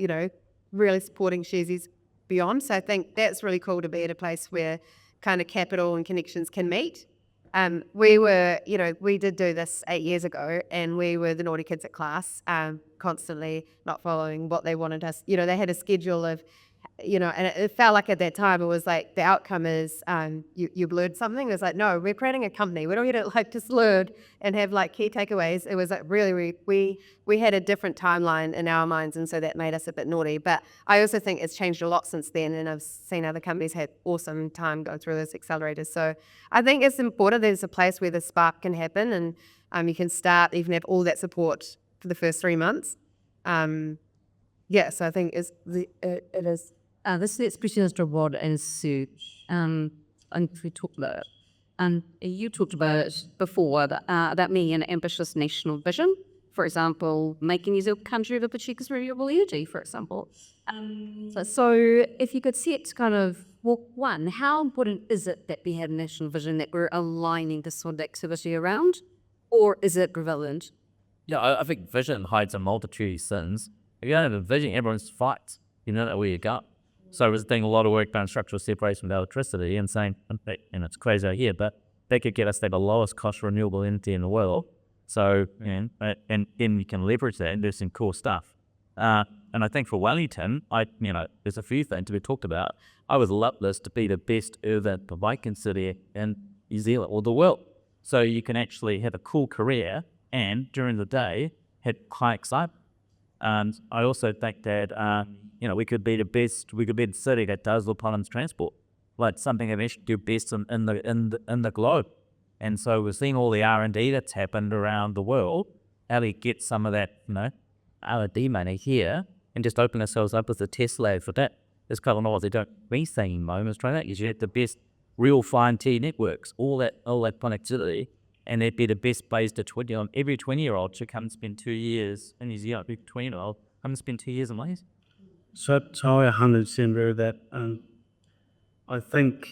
really supporting Sharesies beyond. So I think that's really cool to be at a place where kind of capital and connections can meet. We did do this 8 years ago, and we were the naughty kids at class, constantly not following what they wanted us. They had a schedule of, and it felt like at that time it was like the outcome is you blurred something. It was like, no, we're creating a company. We don't get it just blurred and have key takeaways. It was like really we had a different timeline in our minds, and so that made us a bit naughty. But I also think it's changed a lot since then, and I've seen other companies had awesome time going through those accelerators. So I think it's important there's a place where the spark can happen, and you can start even have all that support for the first 3 months. So I think it is. This expression is reward and Sue. And we talked about it. And you talked about it before that me an ambitious national vision. For example, making New Zealand country of opportunities for renewable energy, for example. So if you could set kind of walk one, how important is it that we have a national vision that we're aligning this sort of activity around? Or is it relevant? Yeah, I think vision hides a multitude of sins. If you don't have a vision, everyone's fights. You know where you go. So I was doing a lot of work around structural separation of electricity and saying, and it's crazy out here, but they could get us the lowest cost renewable energy in the world. So, and you can leverage that and do some cool stuff. And I think for Wellington, there's a few things to be talked about. I would love this to be the best urban biking city in New Zealand or the world. So you can actually have a cool career and during the day have high excitement. And I also think that, we could be the city that does autonomous transport, like something that we should do best in the globe. And so we're seeing all the R&D that's happened around the world, how we get some of that, R&D money here and just open ourselves up as a test lab for that. There's kind of all they don't be saying moments trying that is you have the best real fine T networks, all that connectivity, and that'd be the best place to 20 on. Every 20-year-old should come and spend 2 years in New Zealand. Every 20-year-old come and spend 2 years in Malaysia. So I 100% agree with that. I think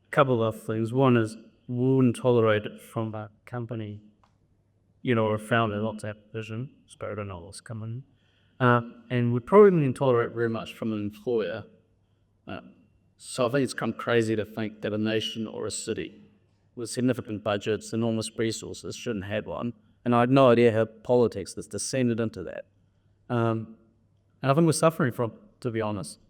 a couple of things. One is we wouldn't tolerate it from a company, or a founder not to have vision, spirit and knowledge coming. And we probably wouldn't tolerate very much from an employer. So I think it's kind of crazy to think that a nation or a city with significant budgets, enormous resources shouldn't have one. And I had no idea how politics has descended into that. And I think we're suffering from, to be honest.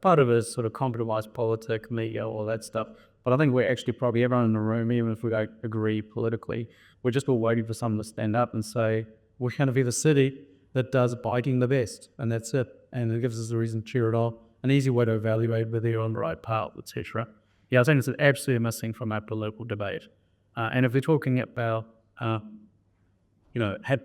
Part of it is sort of compromised politics, media, all that stuff. But I think we're actually probably everyone in the room, even if we don't agree politically, we're just all waiting for someone to stand up and say, we're going to be the city that does biking the best. And that's it. And it gives us a reason to cheer it on. An easy way to evaluate whether you're on the right path, etc. Yeah, I think it's absolutely missing from our political debate. And if we're talking about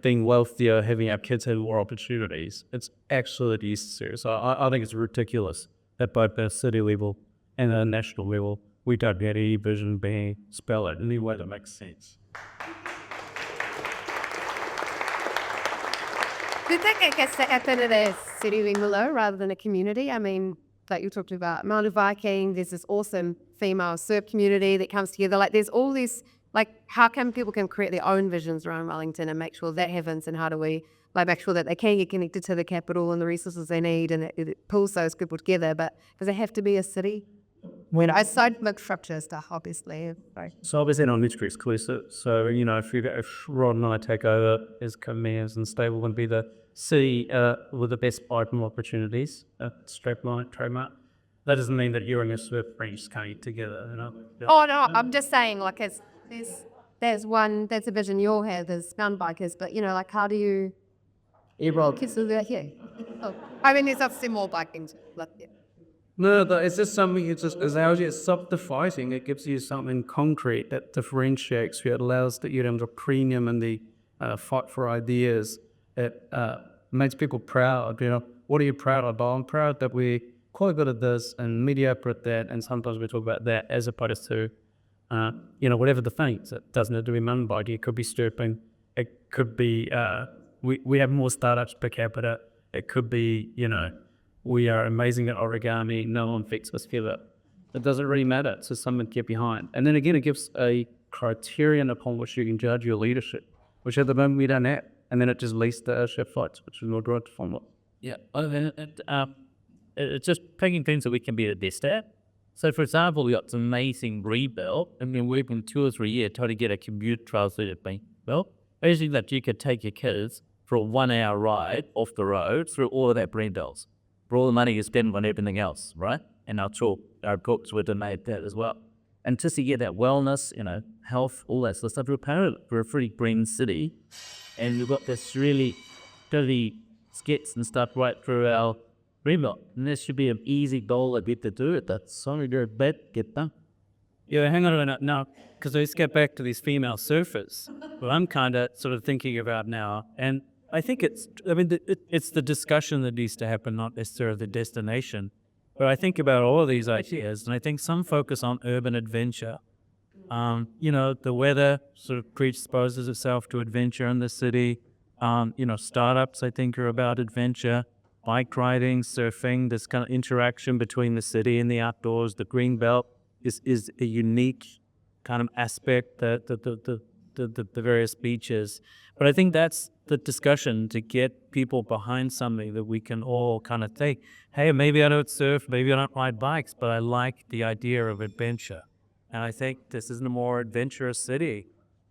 being wealthier, having our kids have more opportunities, it's absolutely necessary. So I think it's ridiculous that both at a city level and at a national level, we don't get any vision being spelled out in any way that makes sense. Do you think it gets to happen at a city level rather than a community? I mean, like you talked about Māori Viking, there's this awesome female surf community that comes together. There's all these, how come people can create their own visions around Wellington and make sure that happens, and how do we make sure that they can get connected to the capital and the resources they need, and it pulls those people together? But does it have to be a city? Aside from structure stuff, obviously. So obviously not mutually exclusive. So, if Rod and I take over as co-mayors and stay, we're going to be the city with the best biking opportunities, strapline, trademark. That doesn't mean that you and your surf friends can't get together, Oh, no, I'm just saying, there's a vision you'll have as mountain bikers, but, how do you... Kids do that here. Oh. I mean, there's obviously more biking. No, it's just something, it's self-defining. It gives you something concrete that differentiates you. It allows that you have a premium in the fight for ideas. It makes people proud. What are you proud of? I'm proud that we're quite good at this and mediocre at that, and sometimes we talk about that as opposed to, whatever the things. It doesn't have to be mountain biking. It could be stirping. It could be we have more startups per capita. It could be, we are amazing at origami. No one fixes us together. It doesn't really matter. It's just something to get behind. And then again, it gives a criterion upon which you can judge your leadership, which at the moment we don't have. And then it just leads to shift fights, which is more direct to formula. Yeah, it's just picking things that we can be the best at. So, for example, we got some amazing rebuild. I mean, we've been 2 or 3 years trying to get a commuter trail that have been built. Basically, that you could take your kids for a 1 hour ride off the road through all of that Brendels, for all the money you spend on everything else, right? And our cooks would donate that as well. And just to get that wellness, health, all that sort of stuff, we're a pretty green city, and we've got this really dirty skits and stuff right through our rebuild. And this should be an easy goal a bit to do it. That's sorry, you're bad, get done. Yeah, hang on a minute now, because let's get back to these female surfers. Well, I'm kind of sort of thinking about now, and I think it's the discussion that needs to happen, not necessarily the destination. But I think about all of these ideas, and I think some focus on urban adventure. The weather sort of predisposes itself to adventure in the city. Startups, I think, are about adventure. Bike riding, surfing, this kind of interaction between the city and the outdoors. The green belt is a unique kind of aspect that the various beaches. But I think that's the discussion, to get people behind something that we can all kind of think, hey, maybe I don't surf, maybe I don't ride bikes, but I like the idea of adventure. And I think this is a more adventurous city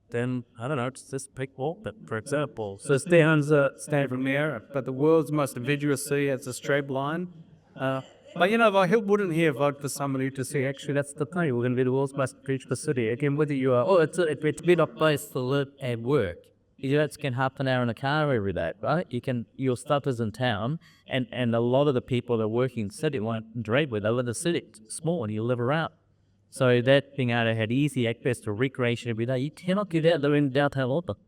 than, I don't know, just pick Auckland, for example. So Stefan's stand from there, but the world's most adventurous sea has a straight line. But I wouldn't here vote for somebody to say, actually, that's the thing, we're going to be the world's most adventurous city. Again, whether you are... It's a better place to live and work. You don't spend half an hour in a car every day, right? Your stuff is in town, and a lot of the people that are working in the city won't interact with. They live in the city, it's small, and you live around. So that being able to have easy access to recreation every day, you cannot get out there in downtown Auckland.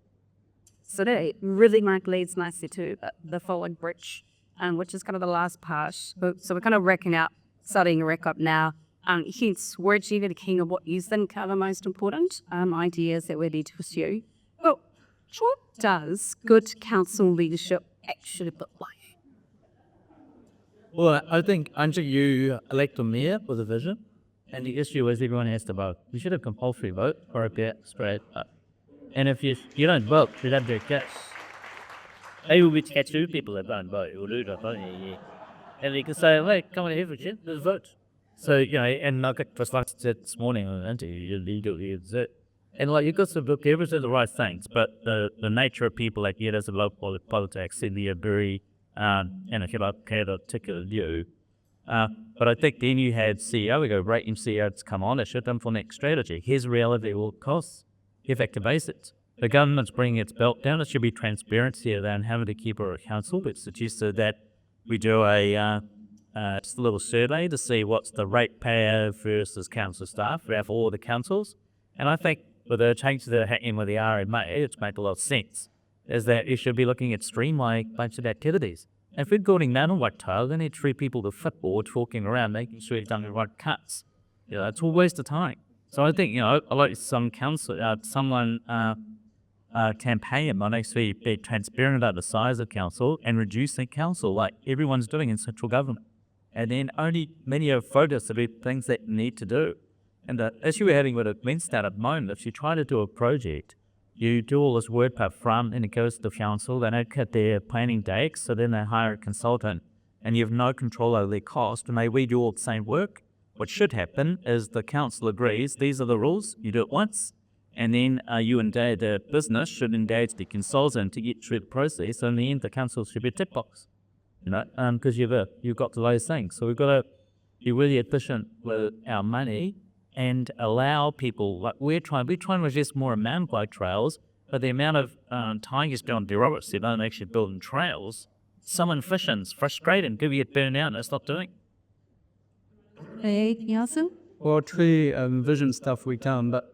So that really leads nicely to the forward bridge, which is kind of the last part. So we're kind of starting to wrap up now. Hence, we're achieving the king of what you think are the most important ideas that we need to pursue. Well, what does good council leadership actually look like? Well, I think until you elect a mayor with a vision, and the issue is everyone has to vote. You should have compulsory vote or a bit straight up. And if you don't vote, you don't get catch. They will be tattoo people that don't vote. Will do that, yeah. And you can say, hey, come on here, Richard, let's vote. So, and like I said this morning on the interview, and you've got to look everything the right things, but the nature of people there's a local politics in the Drury, and if you like, care to particular view. But I think then you had CEO, we go rating CEO to come on, it should for next strategy. Here's reality will cost, effective basics. The government's bringing its belt down. It should be transparency around having to keep our council, but suggested that we do just a little survey to see what's the ratepayer versus council staff for all the councils. And I think with the changes that are happening with the RMA, it's made a lot of sense, is that you should be looking at streamlining a bunch of activities. And if we're building mountain bike trails, they need 3 people to footboard, talking around, making sure you've done the right cuts. It's all waste of time. So I think, I like some council, someone campaign on actually be transparent about the size of council and reducing council like everyone's doing in central government. And then only many are focused on things that you need to do. And the issue we're having with it means that at the moment, if you try to do a project, you do all this work up front and it goes to the council, they don't cut their planning dates, so then they hire a consultant and you have no control over their cost and they redo all the same work. What should happen is the council agrees, these are the rules, you do it once, and then you and the business should engage the consultant to get through the process, and in the end the council should be a tick box, because you've got those things. So we've got to be really efficient with our money and allow people, we're trying to invest more in mountain bike trails, but the amount of time you spend on Roberts, they don't actually building trails. Some efficient's frustrating, give you get burned out and it's not doing. Hey, Yasu? Well, tree vision stuff we can, but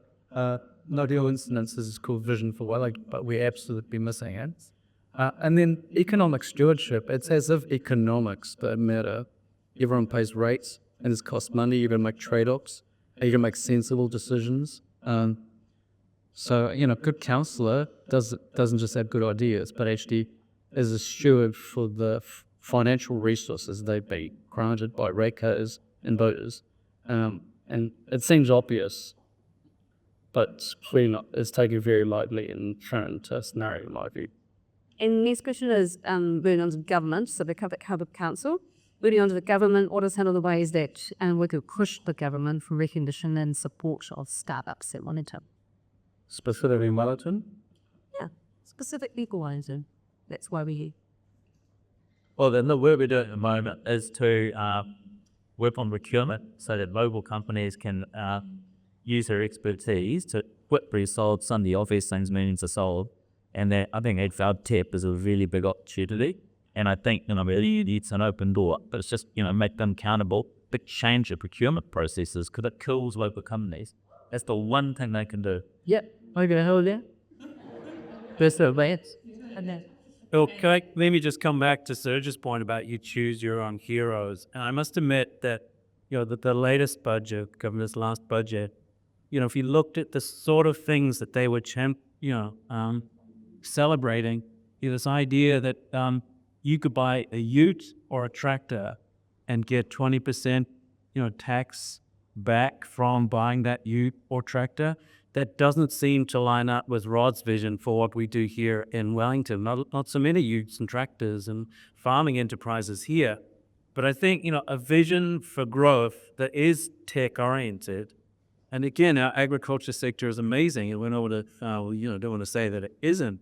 no deal incidences is called Vision for Wellington, but we're absolutely missing it. And then economic stewardship, it's as if economics don't matter. Everyone pays rates and it's cost money, you're going to make trade-offs, and you're going to make sensible decisions. So, good counsellor doesn't just have good ideas, but actually is a steward for the financial resources they've been granted by ratepayers and voters. And it seems obvious, but it's taken very lightly in current scenario, in my view. And next question is moving on to government, so the Public Council. Moving on to the government, what are some of the ways that we could push the government for recognition and support of startups in Wellington? Specifically in Wellington? Yeah, specifically for Wellington. That's why we're here. Well, then the work we're doing at the moment is to work on procurement so that local companies can use their expertise to quickly solve some of the obvious things millions are solved. And that, I think Aotearoa is a really big opportunity. And I think, it's an open door, but it's just, make them accountable, but change the procurement processes because it kills local companies. That's the one thing they can do. Yep, I'm going to hold you. First advance. Well, let me just come back to Serge's point about you choose your own heroes. And I must admit that, that the latest budget, governor's last budget, if you looked at the sort of things that they were celebrating, this idea that you could buy a ute or a tractor and get 20%, tax back from buying that ute or tractor. That doesn't seem to line up with Rod's vision for what we do here in Wellington. Not so many utes and tractors and farming enterprises here. But I think, a vision for growth that is tech-oriented. And again, our agriculture sector is amazing, and we're not going to, don't want to say that it isn't.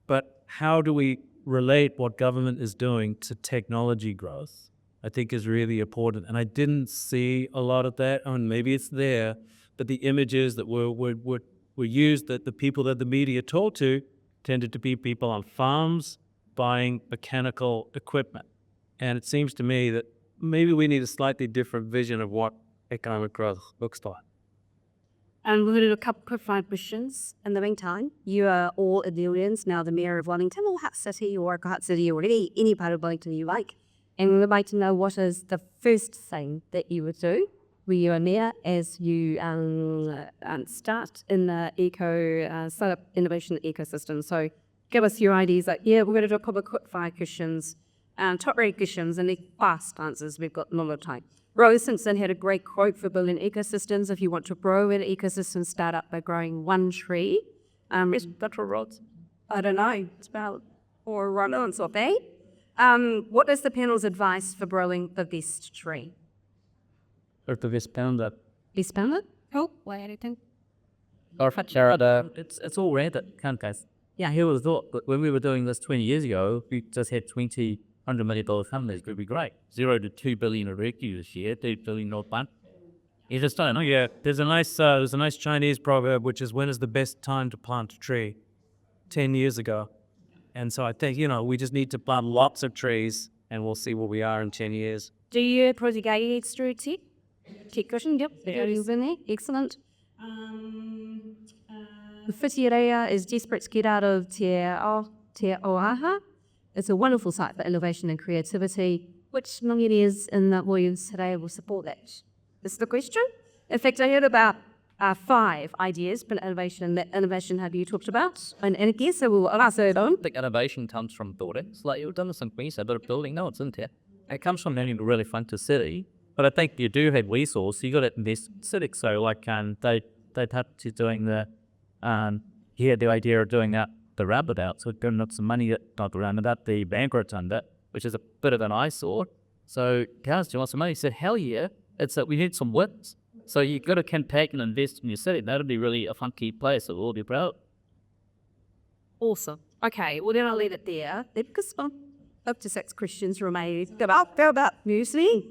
But how do we relate what government is doing to technology growth, I think is really important. And I didn't see a lot of that. Maybe it's there, but the images that were used, that the people that the media told to, tended to be people on farms buying mechanical equipment. And it seems to me that maybe we need a slightly different vision of what economic growth looks like. And we're going to do a couple quick fire questions. In the meantime, you are all in the audience, now the Mayor of Wellington or Hutt City or Hutt City or any part of Wellington you like. And we would like to know what is the first thing that you would do when you are Mayor as you start in the startup innovation ecosystem. So give us your ideas. We're going to do a couple of quick fire questions, top-rated questions, and they're fast answers. We've got a lot of time. Rose Simpson had a great quote for building ecosystems. If you want to grow an ecosystem, start up by growing one tree. Is that for Rose? I don't know. It's about or run-ons or they. What is the panel's advice for growing the best tree? Or the best pounder. Best pounder? Oh, why anything? Or it's all random, can't guys? Yeah, who would have thought that when we were doing this 20 years ago, we just had $100 million companies, would be great. 0 to 2 billion of revenue this year, 2 billion not one. You just don't know. Yeah, there's a nice Chinese proverb, which is, when is the best time to plant a tree? 10 years ago. And so I think, we just need to plant lots of trees and we'll see where we are in 10 years. Do you project through tech? Tech question, yep. Excellent. Whitiarea is desperate to get out of Aotearoa. It's a wonderful site for innovation and creativity. Which millionaires in the Williams today will support that? This is the question. In fact, I heard about 5 ideas for innovation. That innovation have you talked about? And I guess I'll ask it on. I think innovation comes from building. It's like you've done this in Queensland, but building, no, it's in there. It comes from having a really fun to city. But I think you do have resource, you got to invest in cities. So like they touched doing the idea of doing that the roundabout, so giving up some money, not the roundabout, the bank rotunda, which is a bit of an eyesore. So guys, do you want some money? He said, hell yeah. It's that we need some wins. So you got to campaign and invest in your city. That'll be really a funky place that we'll all be proud. Awesome. Okay, well then I'll leave it there. Because up to 6 questions remain about music.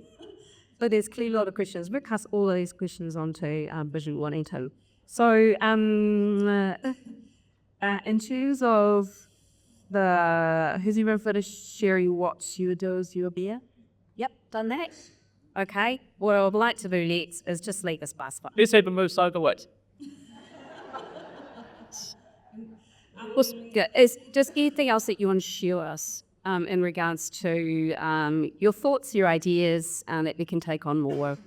But there's clearly a lot of questions. We'll pass all of these questions on to Vision Wellington. So in terms of who's even for the Sherry Watch you do as your beer? Yep, done that. Okay, what I would like to do next is just leave us by spot. Who's even moved sideways? Is just anything else that you want to share with us in regards to your thoughts, your ideas that we can take on more?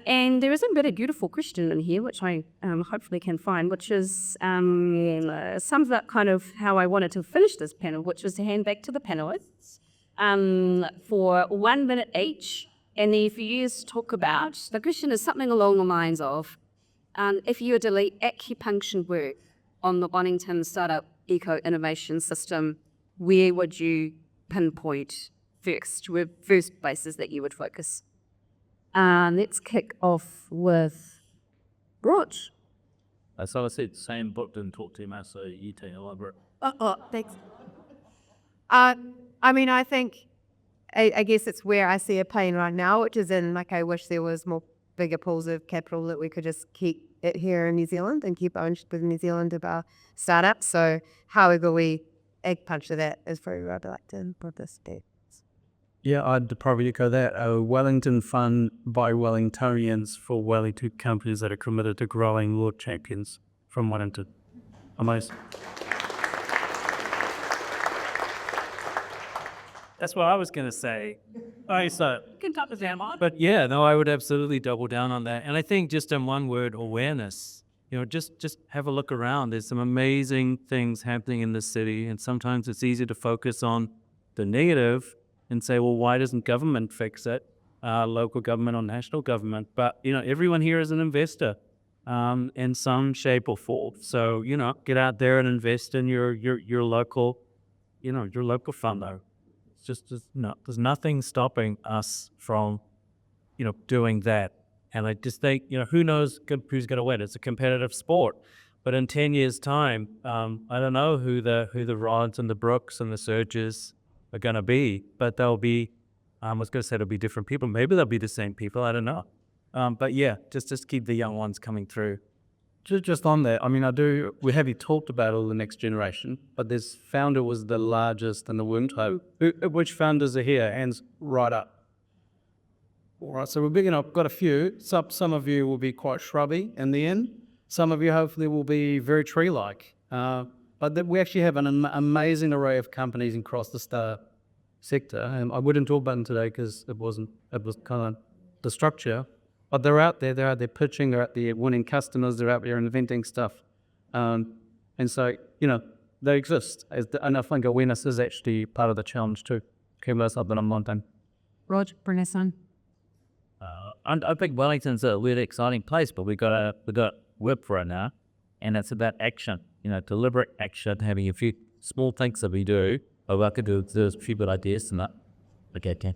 And there is a bit of beautiful question in here, which I hopefully can find, which is sums up kind of how I wanted to finish this panel, which was to hand back to the panelists for 1 minute each. And then if you just talk about, the question is something along the lines of, if you were to delete acupuncture work on the Wellington Startup Eco Innovation System, where would you pinpoint first, where first places that you would focus? Let's kick off with Rog. So I said, same book didn't talk to him, so you take a elaborate. Thanks. I mean, I think, I guess it's where I see a pain right now, which is in, like, I wish there was more bigger pools of capital that we could just keep it here in New Zealand and keep ownership with New Zealand of our startups. So however we egg punch to that is probably where I'd like to put this day. Yeah, I'd probably echo that. A Wellington fund by Wellingtonians for Wellington companies that are committed to growing world champions from Wellington. Amazing. That's what I was going to say. So, But yeah, no, I would absolutely double down on that. And I think just in one word, awareness. You know, just have a look around. There's some amazing things happening in the city, and sometimes it's easy to focus on the negative and say, well, why doesn't government fix it? Local government or national government. But, you know, everyone here is an investor in some shape or form. So, you know, get out there and invest in your local, you know, your local fundo. It's just no, there's nothing stopping us from, you know, doing that. And I just think, you know, who knows who's going to win? It's a competitive sport. But in 10 years' time, I don't know who the Rods and the Brookes and the Serges are going to be, but they'll be, I was going to say it'll be different people. Maybe they'll be the same people. I don't know. But yeah, just keep the young ones coming through. Just on that, I mean, we haven't talked about all the next generation, but this founder was the largest in the Wurmtau. Which founders are here? Hands right up. All right, so we're big enough. Got a few. Some of you will be quite shrubby in the end. Some of you hopefully will be very tree-like. But we actually have an amazing array of companies across the startup sector. And I wouldn't talk about them today because it was kind of the structure. But they're out there pitching, they're out there winning customers, they're out there inventing stuff. And so, you know, they exist. And I think awareness is actually part of the challenge too. Keep us up in a mountain. Rog, bring us on. I think Wellington's a really exciting place, but we got work for it now, and it's about action. You know, deliberate action, having a few small things that we do. But I could do there's a few good ideas tonight. Okay, Ken.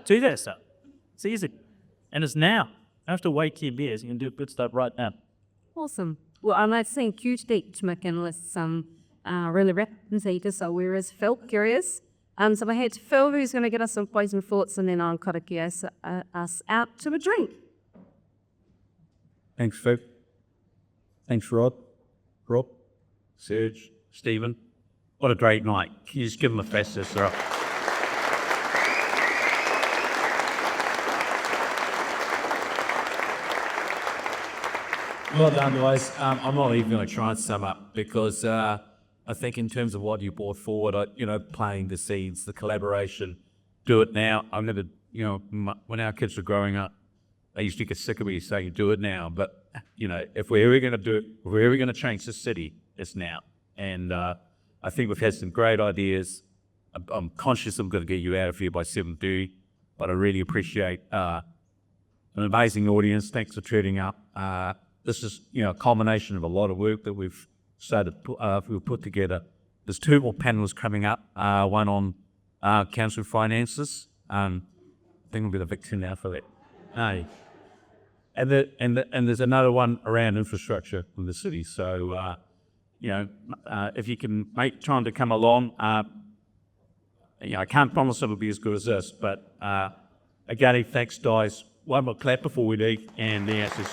do that stuff. It's easy. And it's now. You don't have to wait 10 years. You can do good stuff right now. Awesome. Well, I'm not saying huge date to make analysts really representative. So where is Phil? Curious. So I had Phil, who's going to get us some poison thoughts, and then I'll cut us out to a drink. Thanks, Phil. Thanks, Rod, Rob, Serge, Stephen. What a great night. Can you just give them a fast sister up? Well done, guys. I'm not even going to try and sum up because I think in terms of what you brought forward, planting the seeds, the collaboration, do it now. I never, when our kids were growing up, they used to get sick of me saying, do it now. But, if we're ever going to do it, if we're ever going to change the city, it's now. And I think we've had some great ideas. I'm conscious I'm going to get you out of here by 7:30, but I really appreciate an amazing audience. Thanks for turning up. This is, a culmination of a lot of work that we've put together. There's 2 more panels coming up, one on council finances. I think we'll be the victor now for that. And there's another one around infrastructure in the city. So, if you can make time to come along, I can't promise it'll be as good as this, but again, thanks, guys. One more clap before we leave, and the answer's